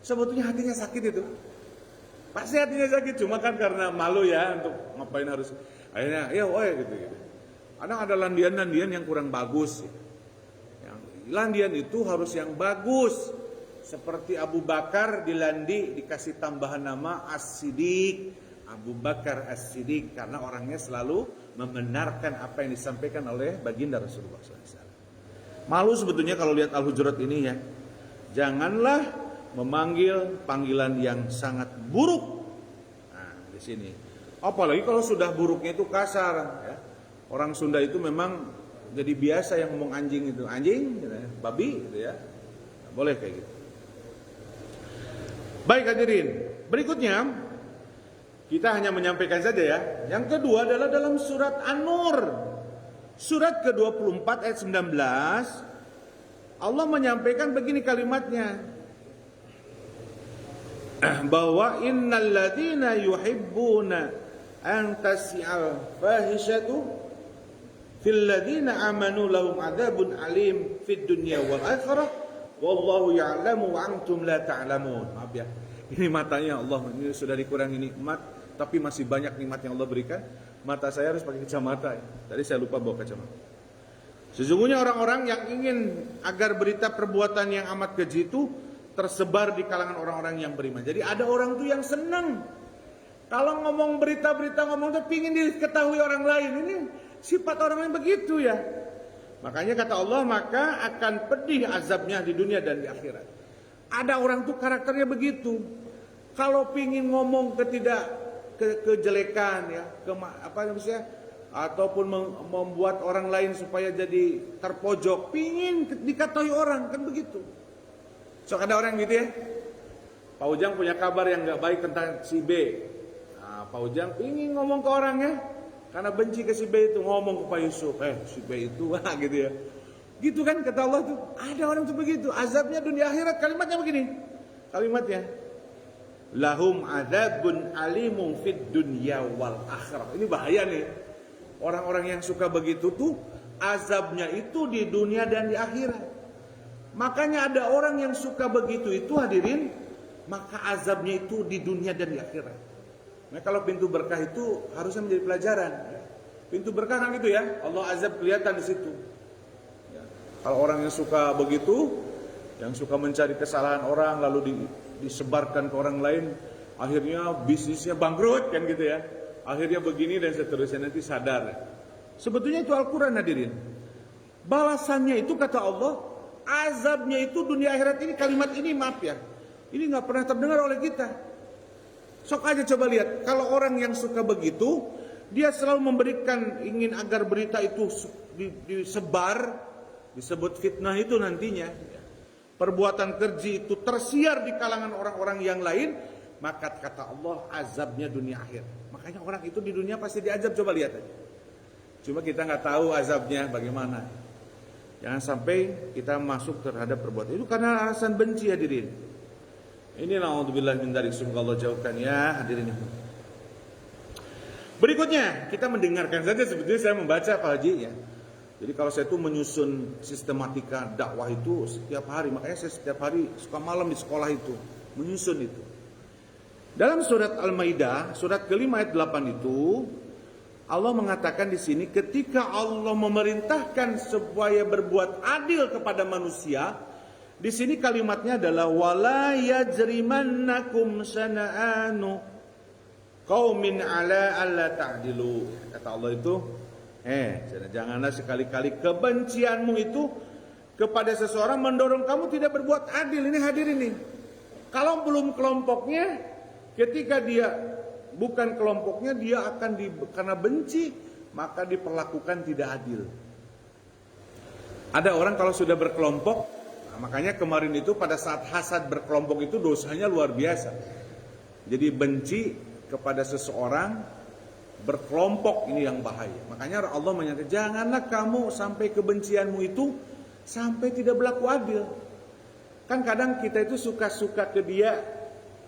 sebetulnya hatinya sakit itu. Pasti hatinya sakit, cuma kan karena malu ya untuk ngapain harus. Akhirnya ya gitu. Kadang ada landian-landian yang kurang bagus. Yang landian itu harus yang bagus. Seperti Abu Bakar dilandi dikasih tambahan nama As-Siddiq. Abu Bakar As-Siddiq karena orangnya selalu membenarkan apa yang disampaikan oleh baginda Rasulullah SAW. Malu sebetulnya kalau lihat Al-Hujurat ini ya. Janganlah memanggil panggilan yang sangat buruk. Nah, di sini. Apalagi kalau sudah buruknya itu kasar ya. Orang Sunda itu memang jadi biasa yang ngomong anjing itu, anjing, gitu ya, babi gitu ya. Nah, boleh kayak gitu. Baik hadirin, berikutnya kita hanya menyampaikan saja ya. Yang kedua adalah dalam surat An-Nur. Surat ke-24 ayat 19. Allah menyampaikan begini kalimatnya. Bahwa innal ladzina yuhibbuna an tas'al fahishatu fil ladzina amanu lahum adzabun alim fid dunya wal akhirah wallahu ya'lamu wa antum la ta'lamun. Maaf ya. Ini matanya Allah, ini sudah dikurangi nikmat, tapi masih banyak nikmat yang Allah berikan. Mata saya harus pakai kacamata. Tadi saya lupa bawa kacamata. Sesungguhnya orang-orang yang ingin agar berita perbuatan yang amat keji itu tersebar di kalangan orang-orang yang beriman. Jadi ada orang tuh yang senang kalau ngomong berita-berita, ngomong tuh pingin diketahui orang lain. Ini sifat orang yang begitu ya. Makanya kata Allah, maka akan pedih azabnya di dunia dan di akhirat. Ada orang tuh karakternya begitu. Kalau pingin ngomong kejelekan ya, ataupun membuat orang lain supaya jadi terpojok, pingin diketahui orang, kan begitu. So ada orang gitu ya. Pak Ujang punya kabar yang nggak baik tentang si B. Nah, Pak Ujang pingin ngomong ke orangnya, karena benci ke si B itu, ngomong ke Pak Yusuf, si B itu gitu ya. Gitu kan kata Allah tuh. Ada orang tuh begitu. Azabnya dunia akhirat. Kalimatnya begini. Kalimatnya. Lahum adzabun alimun fid dunya wal akhirah. Ini bahaya nih. Orang-orang yang suka begitu tuh azabnya itu di dunia dan di akhirat. Makanya ada orang yang suka begitu itu hadirin, maka azabnya itu di dunia dan di akhirat. Nah, kalau pintu berkah itu harusnya menjadi pelajaran. Pintu berkah kan gitu ya, Allah azab kelihatan di situ. Ya. Kalau orang yang suka begitu, yang suka mencari kesalahan orang lalu disebarkan ke orang lain, akhirnya bisnisnya bangkrut kan gitu ya. Akhirnya begini dan seterusnya, nanti sadar. Sebetulnya itu Al-Quran hadirin. Balasannya itu kata Allah, azabnya itu dunia akhirat ini, kalimat ini maaf ya, ini gak pernah terdengar oleh kita. Sok aja coba lihat, kalau orang yang suka begitu, dia selalu memberikan, ingin agar berita itu disebar, disebut fitnah itu nantinya. Perbuatan keji itu tersiar di kalangan orang-orang yang lain, maka kata Allah azabnya dunia akhir. Makanya orang itu di dunia pasti diazab, coba lihat aja. Cuma kita nggak tahu azabnya bagaimana. Jangan sampai kita masuk terhadap perbuatan itu karena alasan benci hadirin. Ini naudzubillah min dzalik, semoga Allah jauhkan ya hadirin. Berikutnya kita mendengarkan saja, sebetulnya saya membaca Pak Haji ya. Jadi kalau saya itu menyusun sistematika dakwah itu setiap hari, makanya saya setiap hari suka malam di sekolah itu menyusun itu. Dalam surat Al-Maidah, surat kelima ayat 8 itu, Allah mengatakan di sini, ketika Allah memerintahkan supaya berbuat adil kepada manusia, di sini kalimatnya adalah wala yajrimannakum sana'anu qaumin ala alla ta'dilu. Kata Allah itu, janganlah sekali-kali kebencianmu itu kepada seseorang mendorong kamu tidak berbuat adil. Ini hadirin nih. Kalau belum kelompoknya, ketika dia bukan kelompoknya, dia akan karena benci maka diperlakukan tidak adil. Ada orang kalau sudah berkelompok, nah makanya kemarin itu pada saat hasad berkelompok itu dosanya luar biasa. Jadi benci kepada seseorang berkelompok ini yang bahaya. Makanya Allah menyatakan janganlah kamu sampai kebencianmu itu sampai tidak berlaku adil. Kan kadang kita itu suka-suka ke dia,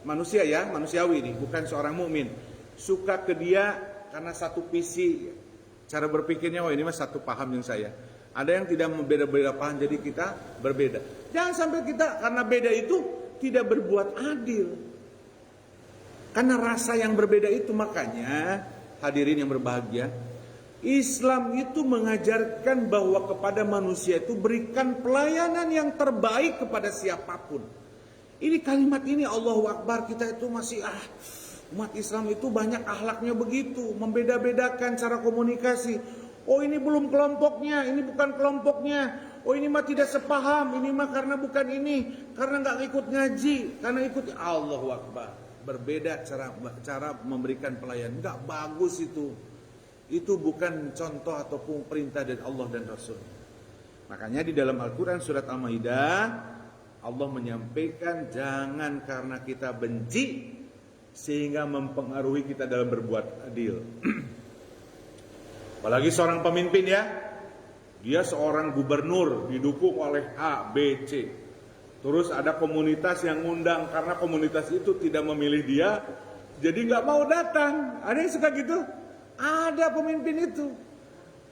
manusia ya, manusiawi ini, bukan seorang mukmin. Suka ke dia karena satu visi, cara berpikirnya, oh ini mah satu paham yang saya. Ada yang tidak membeda-beda paham, jadi kita berbeda. Jangan sampai kita karena beda itu tidak berbuat adil. Karena rasa yang berbeda itu, makanya hadirin yang berbahagia, Islam itu mengajarkan bahwa kepada manusia itu berikan pelayanan yang terbaik kepada siapapun. Ini kalimat ini Allahu Akbar, kita itu masih umat Islam itu banyak akhlaknya begitu, membeda-bedakan cara komunikasi. Oh ini belum kelompoknya, ini bukan kelompoknya. Oh ini mah tidak sepaham, ini mah karena bukan ini, karena nggak ikut ngaji, karena ikut Allahu Akbar. Berbeda cara memberikan pelayanan, nggak bagus itu. Itu bukan contoh ataupun perintah dari Allah dan Rasul. Makanya di dalam Al-Quran surat Al-Maidah, Allah menyampaikan jangan karena kita benci sehingga mempengaruhi kita dalam berbuat adil. Apalagi seorang pemimpin ya, dia seorang gubernur didukung oleh A, B, C. Terus ada komunitas yang ngundang, karena komunitas itu tidak memilih dia, jadi nggak mau datang. Ada yang suka gitu? Ada pemimpin itu.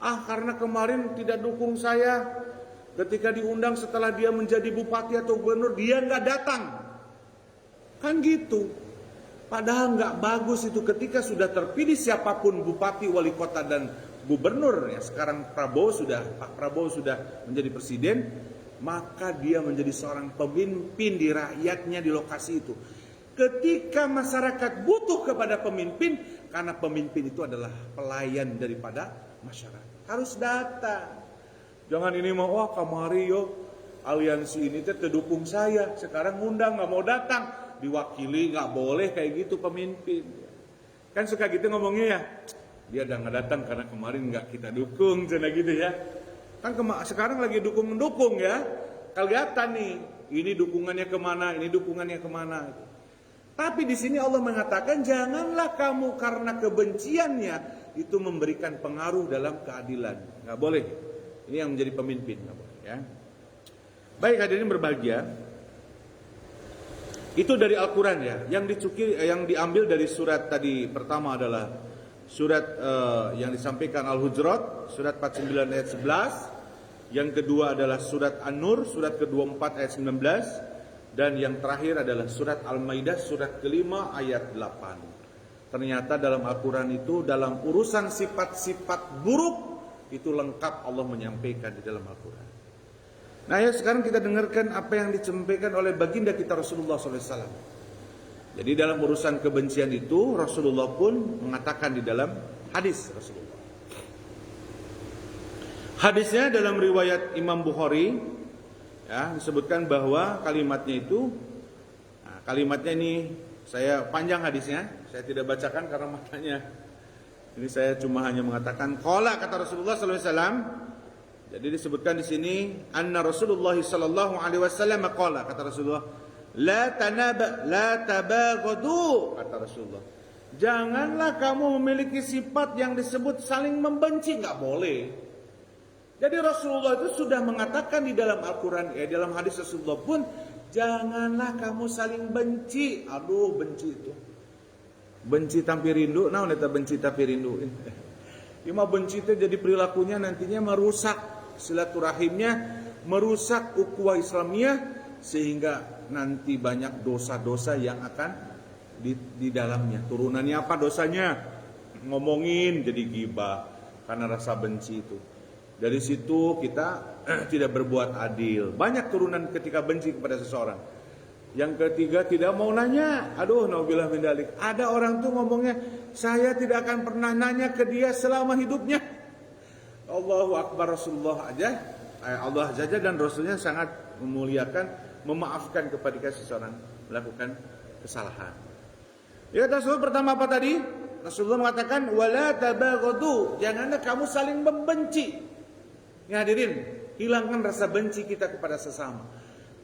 Karena kemarin tidak dukung saya, ketika diundang setelah dia menjadi bupati atau gubernur, dia nggak datang. Kan gitu. Padahal nggak bagus itu. Ketika sudah terpilih siapapun bupati, wali kota dan gubernur, ya sekarang Pak Prabowo sudah menjadi presiden, maka dia menjadi seorang pemimpin di rakyatnya di lokasi itu. Ketika masyarakat butuh kepada pemimpin, karena pemimpin itu adalah pelayan daripada masyarakat, harus datang. Jangan ini mau kamari yo aliansi ini terdukung saya, sekarang ngundang nggak mau datang, diwakili nggak boleh kayak gitu pemimpin. Kan suka gitu ngomongnya ya, dia udah nggak datang karena kemarin nggak kita dukung, cina gitu ya. Kan sekarang lagi dukung ya, kelihatan nih, ini dukungannya kemana, ini dukungannya kemana. Tapi di sini Allah mengatakan janganlah kamu karena kebenciannya itu memberikan pengaruh dalam keadilan. Nggak boleh. Ini yang menjadi pemimpin, nggak boleh ya. Baik hadirin berbahagia. Itu dari Al-Quran ya. Yang diambil dari surat tadi pertama adalah surat yang disampaikan Al-Hujurat, surat 49 ayat 11. Yang kedua adalah surat An-Nur, surat ke-24 ayat 19. Dan yang terakhir adalah surat Al-Maidah, surat ke-5 ayat 8. Ternyata dalam Al-Quran itu, dalam urusan sifat-sifat buruk, itu lengkap Allah menyampaikan di dalam Al-Quran. Nah ya, sekarang kita dengarkan apa yang disampaikan oleh baginda kita Rasulullah SAW. Jadi dalam urusan kebencian itu, Rasulullah pun mengatakan di dalam hadis Rasulullah. Hadisnya dalam riwayat Imam Bukhari, ya, disebutkan bahwa kalimatnya itu, kalimatnya ini saya panjang hadisnya, saya tidak bacakan karena maknanya. Ini saya cuma hanya mengatakan qala, kata Rasulullah sallallahu alaihi wasallam. Jadi disebutkan di sini anna Rasulullah sallallahu alaihi wasallam qala, kata Rasulullah, la tabaghadu, kata Rasulullah. Janganlah kamu memiliki sifat yang disebut saling membenci, enggak boleh. Jadi Rasulullah itu sudah mengatakan di dalam Al-Qur'an, dalam hadis Rasulullah pun, janganlah kamu saling benci. Aduh, benci itu. Benci tapi rindu, nah neta benci tapi rindu. Cuma benci itu jadi perilakunya nantinya merusak silaturahimnya, merusak ukhuwah Islamiyah, sehingga nanti banyak dosa-dosa yang akan di dalamnya. Turunannya apa dosanya? Ngomongin jadi ghibah karena rasa benci itu. Dari situ kita tidak berbuat adil. Banyak turunan ketika benci kepada seseorang. Yang ketiga, tidak mau nanya. Aduh, nauzubillah min dzalik. Ada orang tuh ngomongnya, saya tidak akan pernah nanya ke dia selama hidupnya. Allahu Akbar. Rasulullah aja, Allah saja dan Rasulnya sangat memuliakan, memaafkan kepada seseorang melakukan kesalahan. Ya, Rasul pertama apa tadi? Rasulullah mengatakan, wala tabaghadu, janganlah kamu saling membenci. Ya hadirin, hilangkan rasa benci kita kepada sesama.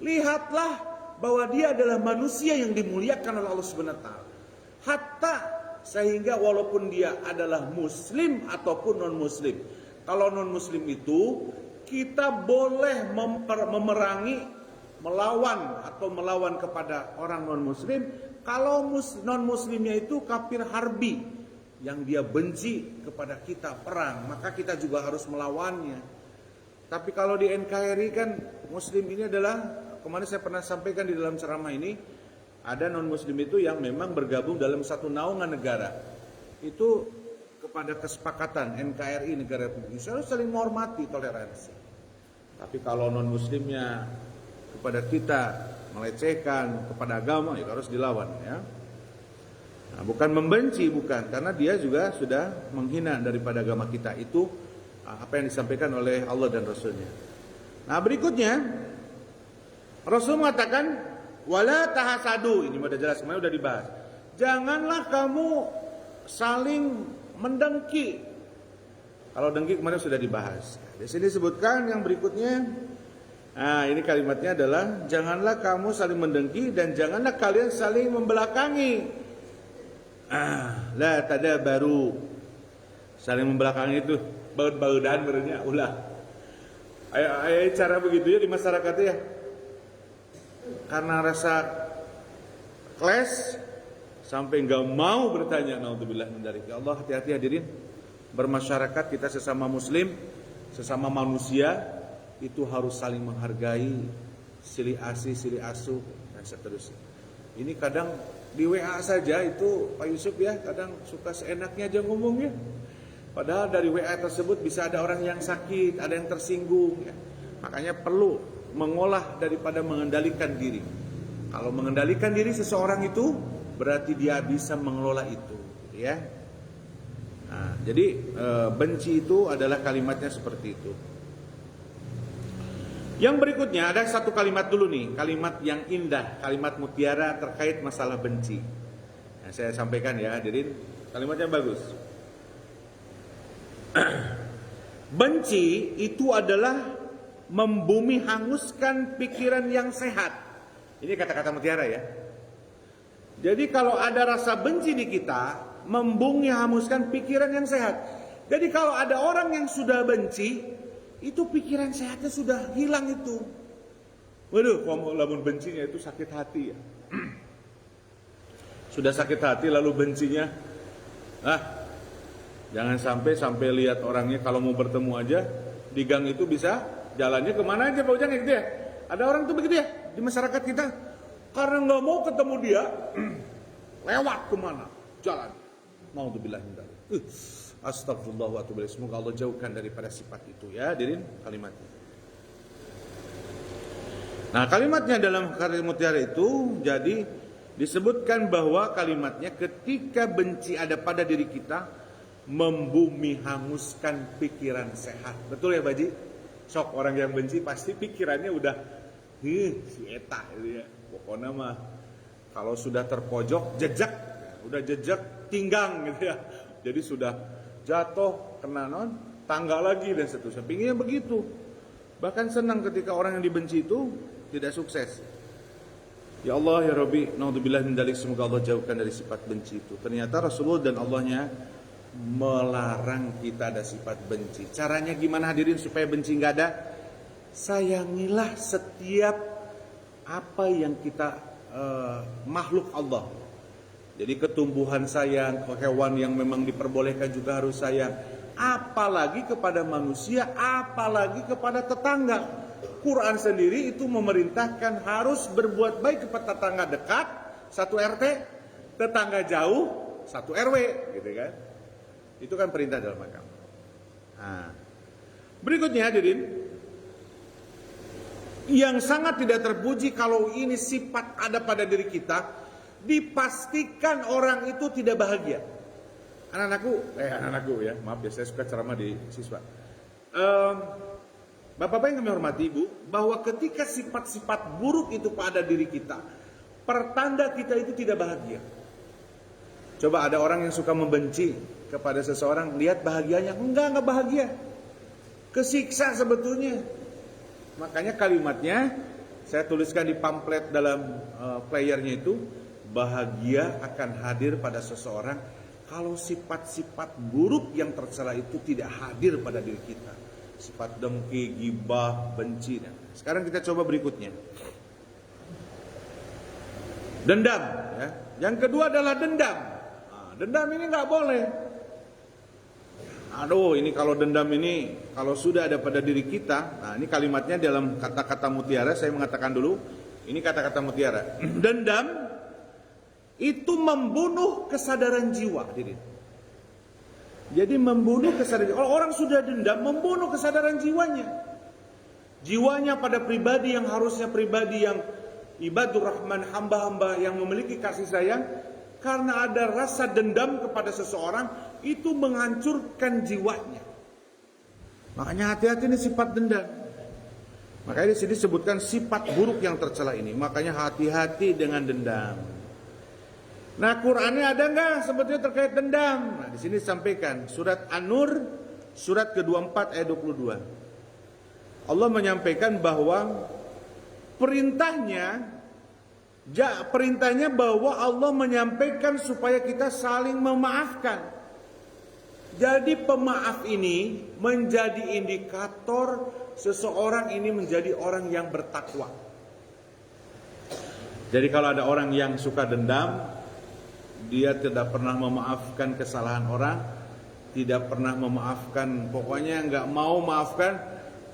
Lihatlah bahwa dia adalah manusia yang dimuliakan oleh Allah Subhanahu wa taala. Hatta sehingga walaupun dia adalah muslim ataupun non muslim. Kalau non muslim itu kita boleh memerangi, melawan kepada orang non muslim. Kalau non muslimnya itu kafir harbi yang dia benci kepada kita, perang, maka kita juga harus melawannya. Tapi kalau di NKRI kan muslim ini adalah, kemarin saya pernah sampaikan di dalam ceramah ini, ada non-muslim itu yang memang bergabung dalam satu naungan negara. Itu kepada kesepakatan NKRI, negara Republik Indonesia, harus saling menghormati, toleransi. Tapi kalau non-muslimnya kepada kita melecehkan kepada agama, itu harus dilawan, ya. Nah, bukan membenci, bukan, karena dia juga sudah menghina daripada agama kita. Itu apa yang disampaikan oleh Allah dan Rasulnya. Nah, berikutnya Rasul mengatakan wala tahasadu. Ini sudah jelas, kemarin sudah dibahas. Janganlah kamu saling mendengki. Kalau dengki kemarin sudah dibahas. Di sini disebutkan yang berikutnya. Nah, ini kalimatnya adalah janganlah kamu saling mendengki dan janganlah kalian saling membelakangi. La tadabaru. Saling membelakangi itu baud-baudan berenya ulah. Ayat cara begitu ya di masyarakat ya. Karena rasa clash sampai enggak mau bertanya, naudzubillah min dzalik. Ya Allah, hati-hati hadirin. Bermasyarakat kita sesama muslim, sesama manusia itu harus saling menghargai, silih asih, silih asuh dan seterusnya. Ini kadang di WA saja itu Pak Yusuf ya, kadang suka seenaknya aja ngomongnya. Padahal dari WA tersebut bisa ada orang yang sakit, ada yang tersinggung ya. Makanya perlu mengolah daripada mengendalikan diri. Kalau mengendalikan diri seseorang itu berarti dia bisa mengelola itu, ya. Nah, jadi benci itu adalah kalimatnya seperti itu. Yang berikutnya ada satu kalimat dulu nih, kalimat yang indah, kalimat mutiara terkait masalah benci. Nah, saya sampaikan ya, hadirin, kalimatnya bagus. Benci itu adalah membumi hanguskan pikiran yang sehat. Ini kata-kata mutiara ya. Jadi kalau ada rasa benci di kita, membumi hanguskan pikiran yang sehat. Jadi kalau ada orang yang sudah benci, itu pikiran sehatnya sudah hilang itu. Waduh, kalau lamun bencinya itu sakit hati ya. Sudah sakit hati lalu bencinya, jangan sampai lihat orangnya kalau mau bertemu aja di gang itu bisa jalannya kemana aja Pak Ujang ya gitu ya. Ada orang tuh begitu ya di masyarakat kita, karena nggak mau ketemu dia, lewat kemana jalan. Naudzubillah min dzalik. Astagfirullah wa atubu ilaih. Semoga Allah jauhkan daripada sifat itu ya, hadirin kalimatnya. Nah, kalimatnya dalam Karya Mutiara itu jadi disebutkan bahwa kalimatnya ketika benci ada pada diri kita, membumi hanguskan pikiran sehat. Betul ya Baji? Sok orang yang benci pasti pikirannya udah si eta gitu ya. Pokoknya mah kalau sudah terpojok jejak, udah jejak tinggang gitu ya. Jadi sudah jatuh kena tangga lagi dan seterusnya. Pinginnya begitu. Bahkan senang ketika orang yang dibenci itu tidak sukses. Ya Allah ya Rabbi, naudzubillah min dzalik, semoga Allah jauhkan dari sifat benci itu. Ternyata Rasulullah dan Allahnya melarang kita ada sifat benci. Caranya gimana hadirin supaya benci nggak ada? Sayangilah setiap apa yang kita makhluk Allah. Jadi ketumbuhan sayang, hewan yang memang diperbolehkan juga harus sayang. Apalagi kepada manusia, apalagi kepada tetangga. Quran sendiri itu memerintahkan harus berbuat baik kepada tetangga dekat, satu RT, tetangga jauh, satu RW, gitu kan. Itu kan perintah dalam agama. Nah, berikutnya hadirin, yang sangat tidak terpuji kalau ini sifat ada pada diri kita, dipastikan orang itu tidak bahagia. Anak-anakku ya, maaf ya saya suka ceramah di siswa. Bapak-bapak yang kami hormati Ibu, bahwa ketika sifat-sifat buruk itu pada diri kita, pertanda kita itu tidak bahagia. Coba ada orang yang suka membenci kepada seseorang, lihat bahagianya, enggak bahagia. Kesiksa sebetulnya. Makanya kalimatnya saya tuliskan di pamflet dalam playernya itu, bahagia akan hadir pada seseorang kalau sifat-sifat buruk yang tercela itu tidak hadir pada diri kita. Sifat dengki, ghibah, benci. Sekarang kita coba berikutnya. Dendam. Ya. Yang kedua adalah dendam. Nah, dendam ini nggak boleh. Aduh, ini kalau dendam ini kalau sudah ada pada diri kita. Nah, ini kalimatnya dalam kata-kata mutiara. Saya mengatakan dulu. Ini kata-kata mutiara. Dendam itu membunuh kesadaran jiwa. Jadi membunuh kesadaran jiwa. Kalau orang sudah dendam, membunuh kesadaran jiwanya. Jiwanya pada pribadi yang harusnya pribadi yang ibadur rahman, hamba-hamba yang memiliki kasih sayang, karena ada rasa dendam kepada seseorang, itu menghancurkan jiwanya. Makanya hati-hati ini sifat dendam. Makanya di sini disebutkan sifat buruk yang tercela ini. Makanya hati-hati dengan dendam. Nah, Qur'annya ada nggak sebetulnya terkait dendam? Nah, di sini disampaikan surat An-Nur surat ke-24 ayat 22. Allah menyampaikan bahwa perintahnya bahwa Allah menyampaikan supaya kita saling memaafkan. Jadi pemaaf ini menjadi indikator seseorang ini menjadi orang yang bertakwa. Jadi kalau ada orang yang suka dendam, dia tidak pernah memaafkan kesalahan orang, tidak pernah memaafkan, pokoknya nggak mau maafkan,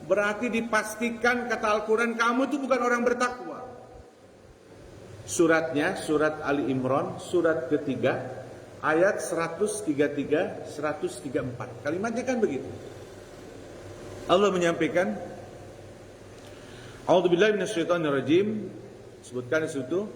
berarti dipastikan kata Al-Quran kamu itu bukan orang bertakwa. Suratnya surat Ali Imran surat ketiga ayat 133 134. Kalimatnya kan begitu. Allah menyampaikan, A'udzubillahi minasyaitonirrajim, sebutkan di situ,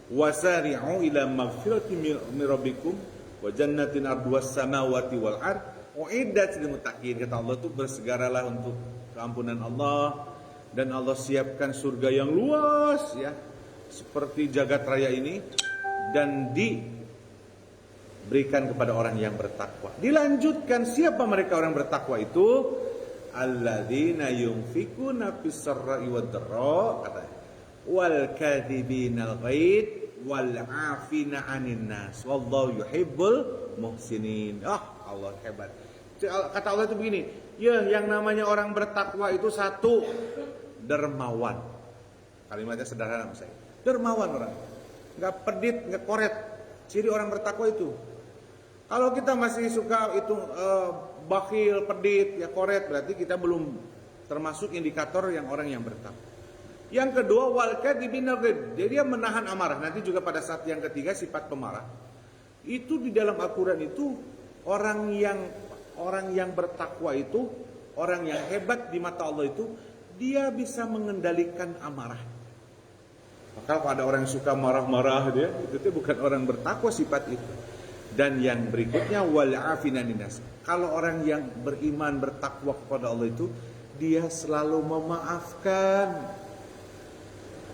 wasari'u ila maghfirati min rabbikum wa jannatin arduwas samawati wal ard uiddat lil muttaqin. Kata Allah itu bersegeralah untuk keampunan Allah, dan Allah siapkan surga yang luas ya seperti jagat raya ini, dan diberikan kepada orang yang bertakwa. Dilanjutkan, siapa mereka orang bertakwa itu? Alladzina yunfikuna fis sarra'i wad dharra, katanya, wal kadzibinal ghaid wal 'afina 'anil nas wallahu yuhibbul muhsinin. Allah hebat. Kata Allah itu begini, ya yang namanya orang bertakwa itu satu, dermawan. Kalimatnya sederhana saya. Dermawan orang. Enggak pedit, enggak koret. Ciri orang bertakwa itu. Kalau kita masih suka itu bakhil, pedit, ya koret, berarti kita belum termasuk indikator yang orang yang bertakwa. Yang kedua, wal kadhibina ghid, jadi dia menahan amarah. Nanti juga pada saat yang ketiga, sifat pemarah. Itu di dalam Al-Quran itu orang yang bertakwa itu, orang yang hebat di mata Allah itu, dia bisa mengendalikan amarah. Maka kalau ada orang yang suka marah-marah, dia itu bukan orang bertakwa sifat itu. Dan yang berikutnya wal afina ninas. Kalau orang yang beriman bertakwa kepada Allah itu, dia selalu memaafkan.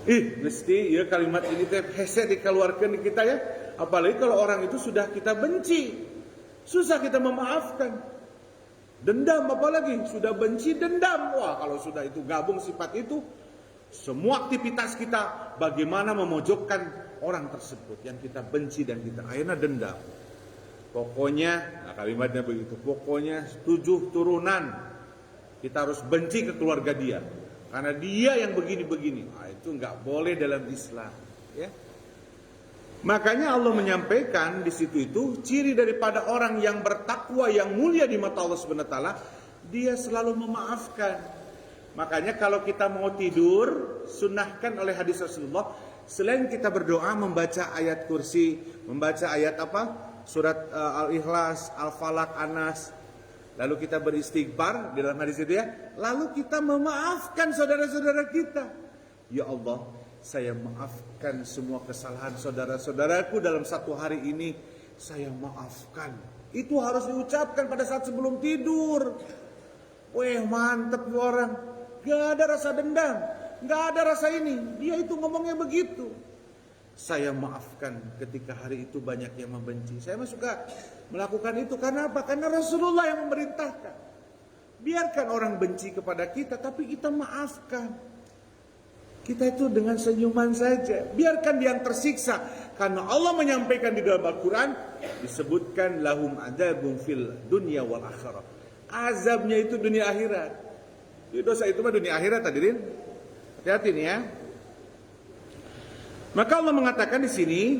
Mesti ya kalimat ini hese dikeluarkan di kita ya. Apalagi kalau orang itu sudah kita benci, susah kita memaafkan. Dendam apalagi, sudah benci dendam. Wah, kalau sudah itu gabung sifat itu, semua aktivitas kita bagaimana memojokkan orang tersebut yang kita benci dan kita akhirnya dendam. Pokoknya, nah kalimatnya begitu. Pokoknya 7 turunan kita harus benci ke keluarga dia. Karena dia yang begini-begini, itu nggak boleh dalam Islam. Ya. Makanya Allah menyampaikan di situ itu ciri daripada orang yang bertakwa yang mulia di mata Allah Subhanahu wa taala, dia selalu memaafkan. Makanya kalau kita mau tidur, sunnahkan oleh hadis Rasulullah, selain kita berdoa membaca ayat kursi, membaca ayat apa? Surat Al-Ikhlas, Al-Falaq, An-Nas. Lalu kita beristighfar di dalam hadis itu ya. Lalu kita memaafkan saudara-saudara kita. Ya Allah, saya maafkan semua kesalahan saudara-saudaraku dalam satu hari ini. Saya maafkan. Itu harus diucapkan pada saat sebelum tidur. Weh, mantep tuh orang. Gak ada rasa dendam, gak ada rasa ini. Dia itu ngomongnya begitu. Saya maafkan ketika hari itu banyak yang membenci. Saya suka melakukan itu. Karena apa? Karena Rasulullah yang memerintahkan. Biarkan orang benci kepada kita, tapi kita maafkan. Kita itu dengan senyuman saja. Biarkan dia yang tersiksa. Karena Allah menyampaikan di dalam Al-Quran, disebutkan lahum adzabun fil dunya wal akhirah. Azabnya itu dunia akhirat. Jadi dosa itu mah dunia akhirat, hadirin. Hati-hati nih ya. Maka Allah mengatakan di sini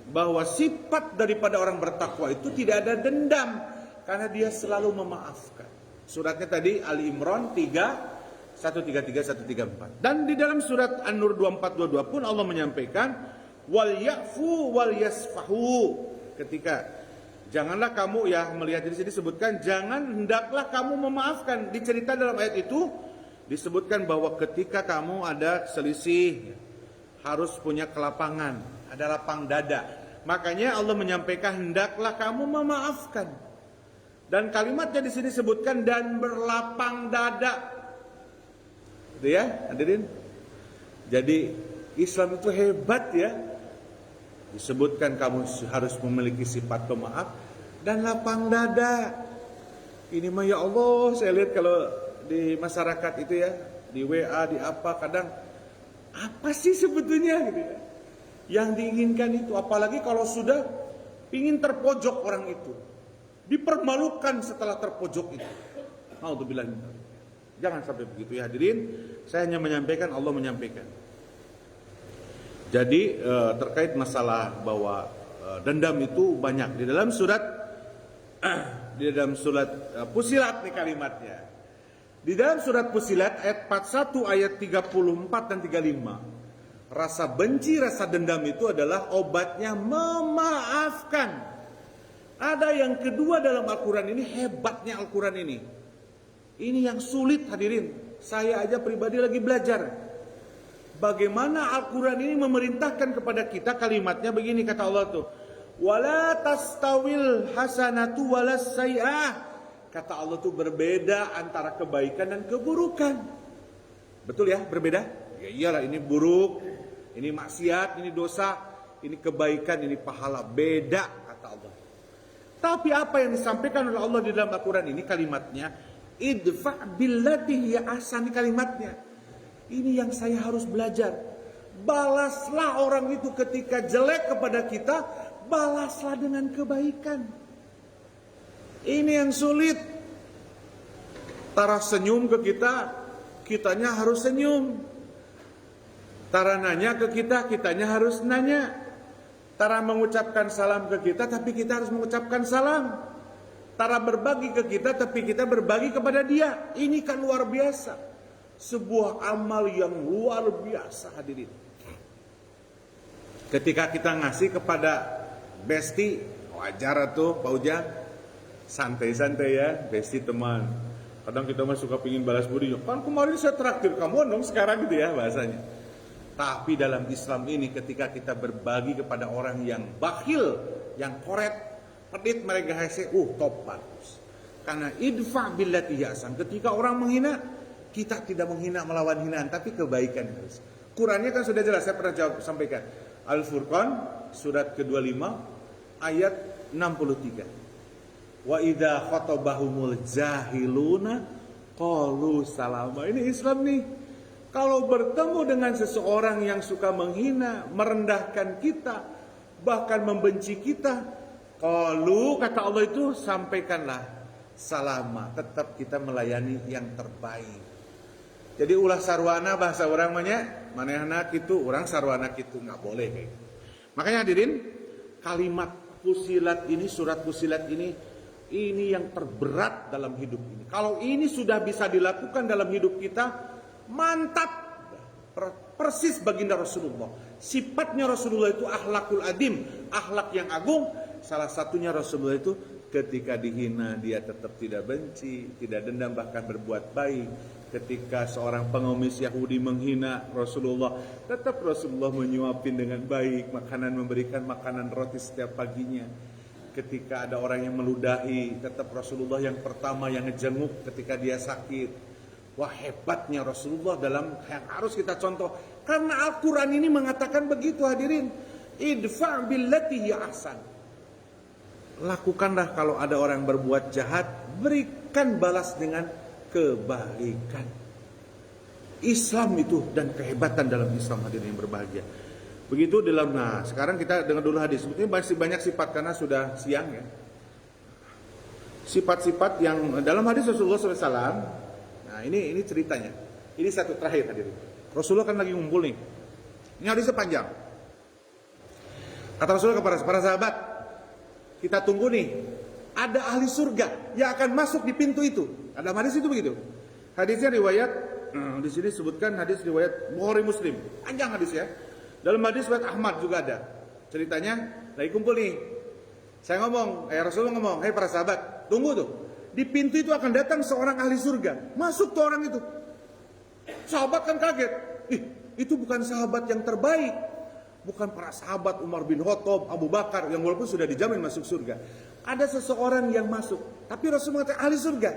bahwa sifat daripada orang bertakwa itu tidak ada dendam karena dia selalu memaafkan. Suratnya tadi Ali Imran 3 133 134. Dan di dalam surat An-Nur 2422 pun Allah menyampaikan wal ya'fu wal yasfahu. Ketika janganlah kamu ya melihat di sini disebutkan hendaklah kamu memaafkan. Dicerita dalam ayat itu disebutkan bahwa ketika kamu ada selisih harus punya kelapangan, ada lapang dada. Makanya Allah menyampaikan hendaklah kamu memaafkan. Dan kalimatnya di sini disebutkan dan berlapang dada. Gitu ya, hadirin. Jadi Islam itu hebat ya. Disebutkan kamu harus memiliki sifat pemaaf dan lapang dada. Ini mah ya Allah, saya lihat kalau di masyarakat itu ya, di WA, di apa kadang apa sih sebetulnya gitu ya, yang diinginkan itu. Apalagi kalau sudah ingin terpojok orang itu, dipermalukan setelah terpojok itu. Naudzubillah. Jangan sampai begitu ya hadirin. Saya hanya menyampaikan, Allah menyampaikan. Jadi terkait masalah bahwa dendam itu banyak di dalam surat Fussilat nih kalimatnya. Di dalam surat Fussilat ayat 41, ayat 34 dan 35. Rasa benci, rasa dendam itu adalah obatnya memaafkan. Ada yang kedua dalam Al-Quran ini, hebatnya Al-Quran ini. Ini yang sulit hadirin. Saya aja pribadi lagi belajar. Bagaimana Al-Quran ini memerintahkan kepada kita, kalimatnya begini kata Allah tuh. Wala tastawil hasanatu walas sayyi'ah. Kata Allah tuh berbeda antara kebaikan dan keburukan. Betul ya, berbeda? Ya iyalah, ini buruk, ini maksiat, ini dosa, ini kebaikan, ini pahala. Beda kata Allah. Tapi apa yang disampaikan oleh Allah di dalam Al-Quran ini kalimatnya, idfa' billati hiya ahsan, kalimatnya. Ini yang saya harus belajar. Balaslah orang itu ketika jelek kepada kita, balaslah dengan kebaikan. Ini yang sulit. Tara senyum ke kita, kitanya harus senyum. Tara nanya ke kita, kitanya harus nanya. Tara mengucapkan salam ke kita, tapi kita harus mengucapkan salam. Tara berbagi ke kita, tapi kita berbagi kepada dia. Ini kan luar biasa. sebuah amal yang luar biasa hadirin. Ketika kita ngasih kepada besti, wajar tuh Pak Ujang, santai-santai ya, besti teman. Kadang kita mah suka pingin balas budi, kan kemarin saya traktir kamu dong sekarang gitu ya bahasanya. Tapi dalam Islam ini ketika kita berbagi kepada orang yang bakhil, yang koret, pedit mereka hese, top bagus. Karena idfa billati ahsan, ketika orang menghina, kita tidak menghina melawan hinaan, tapi kebaikan harus. Qurannya kan sudah jelas, saya pernah sampaikan. Al-Furqan surat ke-25 ayat 63. Wa idza khatabahumul jahiluna qalu salama. Ini Islam nih. Kalau bertemu dengan seseorang yang suka menghina, merendahkan kita, bahkan membenci kita, qalu, kata Allah itu, sampaikanlah salama, tetap kita melayani yang terbaik. Jadi ulah sarwana bahasa orang manehna kitu, orang sarwana kitu, nggak boleh kayak gitu. Makanya hadirin, kalimat Fusilat ini, surat Fusilat ini yang terberat dalam hidup ini. Kalau ini sudah bisa dilakukan dalam hidup kita, mantap, persis baginda Rasulullah. Sifatnya Rasulullah itu akhlakul adim, akhlak yang agung. Salah satunya Rasulullah itu ketika dihina dia tetap tidak benci, tidak dendam, bahkan berbuat baik. Ketika seorang pengemis Yahudi menghina Rasulullah, tetap Rasulullah menyuapin dengan baik, memberikan makanan roti setiap paginya. Ketika ada orang yang meludahi, tetap Rasulullah yang pertama yang ngejenguk ketika dia sakit. Wah, hebatnya Rasulullah dalam yang harus kita contoh. Karena Al-Quran ini mengatakan begitu hadirin. Idfa' billati hiya ahsan. Lakukanlah kalau ada orang berbuat jahat, berikan balas dengan kebaikan. Islam itu dan kehebatan dalam Islam hadirin yang berbahagia. Begitu dalam, sekarang kita dengar dulu hadis. Sebetulnya masih banyak sifat karena sudah siang ya. Sifat-sifat yang dalam hadis Rasulullah SAW. Nah ini ceritanya. Ini satu terakhir hadirin. Rasulullah kan lagi ngumpul nih. Ini hadisnya panjang. Kata Rasulullah kepada para sahabat, kita tunggu nih. Ada ahli surga yang akan masuk di pintu itu. Ada hadis itu begitu. Hadisnya riwayat, di sini sebutkan hadis riwayat Bukhari Muslim. Panjang hadis ya. Dalam hadis riwayat Ahmad juga ada. Ceritanya lagi kumpul nih. Saya ngomong, Rasulullah ngomong, "Hei para sahabat, tunggu tuh. Di pintu itu akan datang seorang ahli surga. Masuk tuh orang itu." Sahabat kan kaget. Itu bukan sahabat yang terbaik. Bukan para sahabat Umar bin Khattab, Abu Bakar yang walaupun sudah dijamin masuk surga. Ada seseorang yang masuk, tapi Rasul mengatakan ahli surga.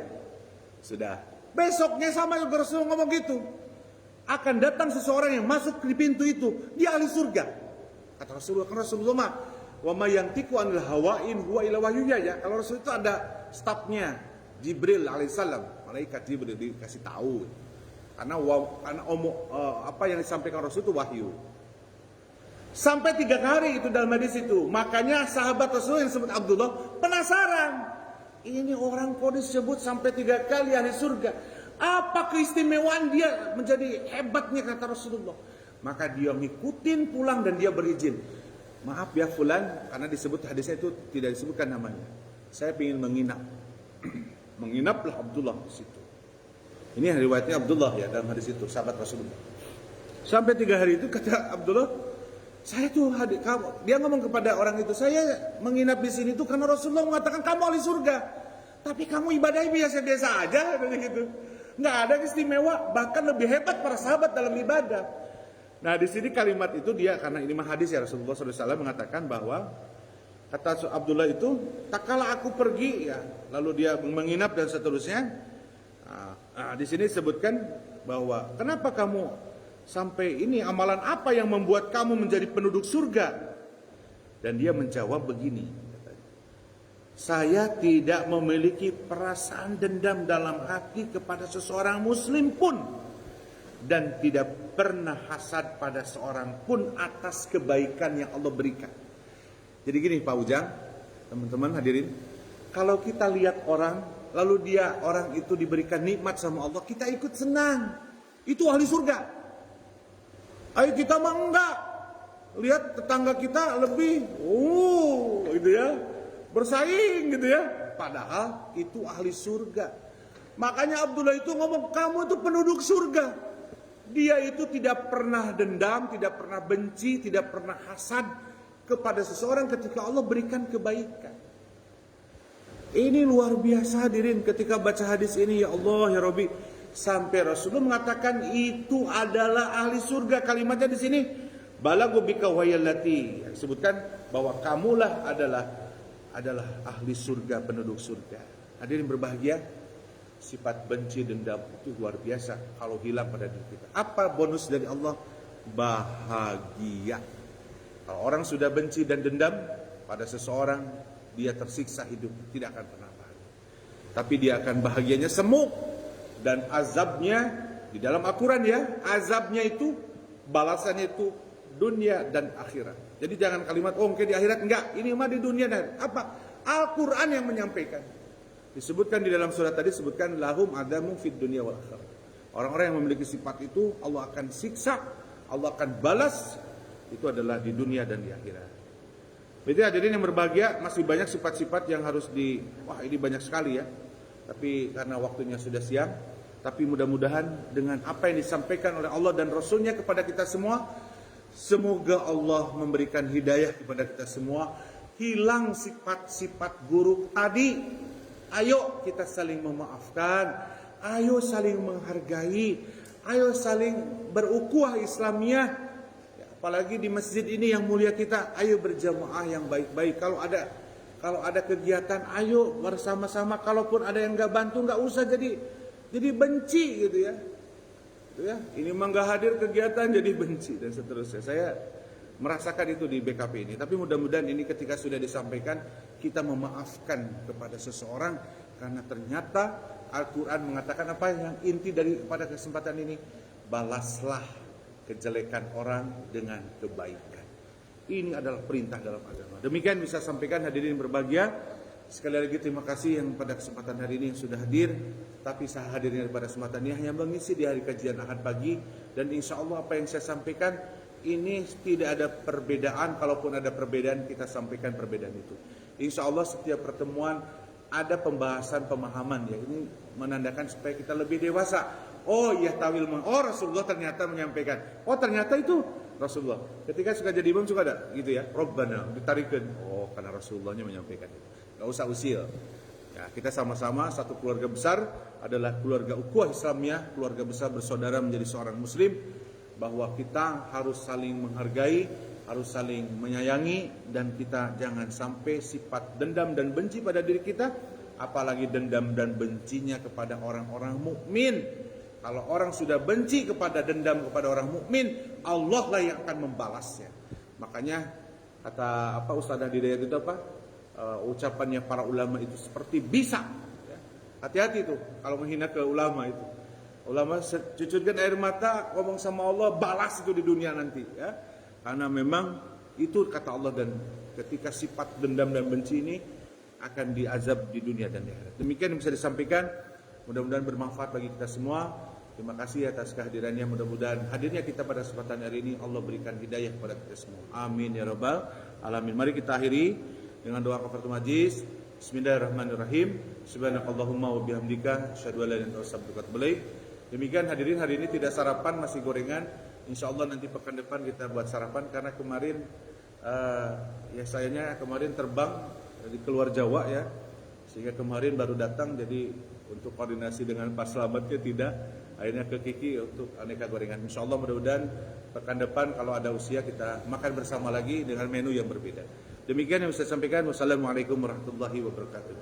Sudah. Besoknya sama juga Rasul ngomong gitu. Akan datang seseorang yang masuk di pintu itu, dia ahli surga. Kata Rasulullah, kan Rasulullah mah, wa may yantiqu anil hawain huwa ila wahyuya ya. Kalau Rasul itu ada stafnya, Jibril alaihissalam, malaikat Jibril dikasih tahu. Karena apa yang disampaikan Rasul itu wahyu. Sampai 3 hari itu dalam hadis itu. Makanya sahabat Rasul yang disebut Abdullah penasaran. Ini orang kok disebut sampai 3 kali ahli surga. Apa keistimewaan dia menjadi hebatnya kata Rasulullah. Maka dia ngikutin pulang dan dia berizin. Maaf ya fulan, karena disebut hadisnya itu tidak disebutkan namanya. Saya ingin menginap. Menginaplah Abdullah di situ. Ini riwayatnya Abdullah ya dalam hadis itu, sahabat Rasulullah. Sampai 3 hari itu kata Abdullah, saya tuh dia ngomong kepada orang itu, saya menginap di sini tuh karena Rasulullah mengatakan kamu ahli surga. Tapi kamu ibadahnya biasa-biasa aja gitu. Nggak ada istimewa, bahkan lebih hebat para sahabat dalam ibadah. Nah, di sini kalimat itu dia karena ini mah hadis ya Rasulullah SAW mengatakan bahwa kata Abdullah itu, tak kala aku pergi ya, lalu dia menginap dan seterusnya. Di sini disebutkan bahwa kenapa kamu sampai ini amalan apa yang membuat kamu menjadi penduduk surga? Dan dia menjawab begini, saya tidak memiliki perasaan dendam dalam hati kepada seseorang muslim pun, dan tidak pernah hasad pada seorang pun atas kebaikan yang Allah berikan. Jadi gini Pak Ujang, teman-teman hadirin, kalau kita lihat orang, lalu orang itu diberikan nikmat sama Allah, kita ikut senang, itu ahli surga. Ayo kita mah enggak. Lihat tetangga kita lebih gitu ya, bersaing gitu ya. Padahal itu ahli surga. Makanya Abdullah itu ngomong, kamu itu penduduk surga. Dia itu tidak pernah dendam, tidak pernah benci, tidak pernah hasad kepada seseorang ketika Allah berikan kebaikan. Ini luar biasa hadirin ketika baca hadis ini, ya Allah ya Rabbi, sampai Rasulullah mengatakan itu adalah ahli surga. Kalimatnya di sini, balagu bika wayallati, sebutkan bahwa kamulah adalah ahli surga, penduduk surga. Hadirin berbahagia, sifat benci dendam itu luar biasa kalau hilang pada diri kita. Apa bonus dari Allah? Bahagia. Kalau orang sudah benci dan dendam pada seseorang, dia tersiksa hidup, tidak akan pernah bahagia. Tapi dia akan bahagianya semu. Dan azabnya di dalam Al-Quran ya, azabnya itu balasannya itu dunia dan akhirat. Jadi jangan kalimat mungkin di akhirat, enggak, ini mah di dunia dan apa? Al-Quran yang menyampaikan. Disebutkan di dalam surat tadi, sebutkan lahum adamu fid dunya wal akhirat. Orang-orang yang memiliki sifat itu Allah akan siksa, Allah akan balas, itu adalah di dunia dan di akhirat. Berarti hadirin yang berbahagia, masih banyak sifat-sifat yang harus wah ini banyak sekali ya. Tapi karena waktunya sudah siang, tapi mudah-mudahan dengan apa yang disampaikan oleh Allah dan Rasulnya kepada kita semua, semoga Allah memberikan hidayah kepada kita semua, hilang sifat-sifat buruk tadi. Ayo kita saling memaafkan, ayo saling menghargai, ayo saling berukhuwah Islamiyah. Ya, apalagi di masjid ini yang mulia kita, ayo berjamaah yang baik-baik. Kalau ada kegiatan, ayo bersama-sama. Kalaupun ada yang nggak bantu, nggak usah jadi benci gitu ya. Gitu ya. Ini mah nggak hadir kegiatan jadi benci dan seterusnya. Saya merasakan itu di BKP ini. Tapi mudah-mudahan ini ketika sudah disampaikan, kita memaafkan kepada seseorang karena ternyata Al-Quran mengatakan apa yang inti pada kesempatan ini? Balaslah kejelekan orang dengan kebaikan. Ini adalah perintah dalam agama. Demikian bisa sampaikan hadirin berbahagia. Sekali lagi terima kasih yang pada kesempatan hari ini yang sudah hadir. Tapi saya hadirnya pada kesempatan ini hanya mengisi di hari kajian Ahad pagi. Dan insya Allah apa yang saya sampaikan ini tidak ada perbedaan. Kalaupun ada perbedaan, kita sampaikan perbedaan itu. Insya Allah setiap pertemuan ada pembahasan pemahaman ya. Ini menandakan supaya kita lebih dewasa. Oh iya tawil, oh Rasulullah ternyata menyampaikan. Oh ternyata itu Rasulullah. Ketika suka jadi imam suka ada gitu ya. Rabbana ditarikan. Oh karena Rasulullahnya menyampaikan. Gak usah usil. Ya, kita sama-sama satu keluarga besar adalah keluarga ukhuwah Islamiyah, keluarga besar bersaudara menjadi seorang muslim, bahwa kita harus saling menghargai, harus saling menyayangi, dan kita jangan sampai sifat dendam dan benci pada diri kita, apalagi dendam dan bencinya kepada orang-orang mukmin. Kalau orang sudah benci kepada dendam kepada orang mukmin, Allah lah yang akan membalasnya. Makanya kata Ustaz Hidayat itu ucapannya para ulama itu seperti bisa. Hati-hati tuh kalau menghina ke ulama itu. Ulama cucurkan air mata, ngomong sama Allah, balas itu di dunia nanti ya. Karena memang itu kata Allah, dan ketika sifat dendam dan benci ini akan diazab di dunia dan di akhirat. Demikian yang bisa disampaikan, mudah-mudahan bermanfaat bagi kita semua. Terima kasih atas kehadirannya. Mudah-mudahan hadirnya kita pada kesempatan hari ini Allah berikan hidayah kepada kita semua. Amin ya rabbal alamin. Mari kita akhiri dengan doa kafaratul majlis. Bismillahirrahmanirrahim. Subhanakallahumma wa bihamdika asyhadu an la ilaha illa anta astaghfiruka wa atubu ilaik. Demikian hadirin, hari ini tidak sarapan, masih gorengan. Insya Allah nanti pekan depan kita buat sarapan. Karena kemarin ya sayangnya kemarin terbang dari keluar Jawa ya, sehingga kemarin baru datang. Jadi untuk koordinasi dengan Pak Slametnya tidak, akhirnya ke Kiki untuk aneka gorengan. Insya Allah mudah-mudahan pekan depan kalau ada usia kita makan bersama lagi dengan menu yang berbeda. Demikian yang bisa saya sampaikan. Wassalamualaikum warahmatullahi wabarakatuh.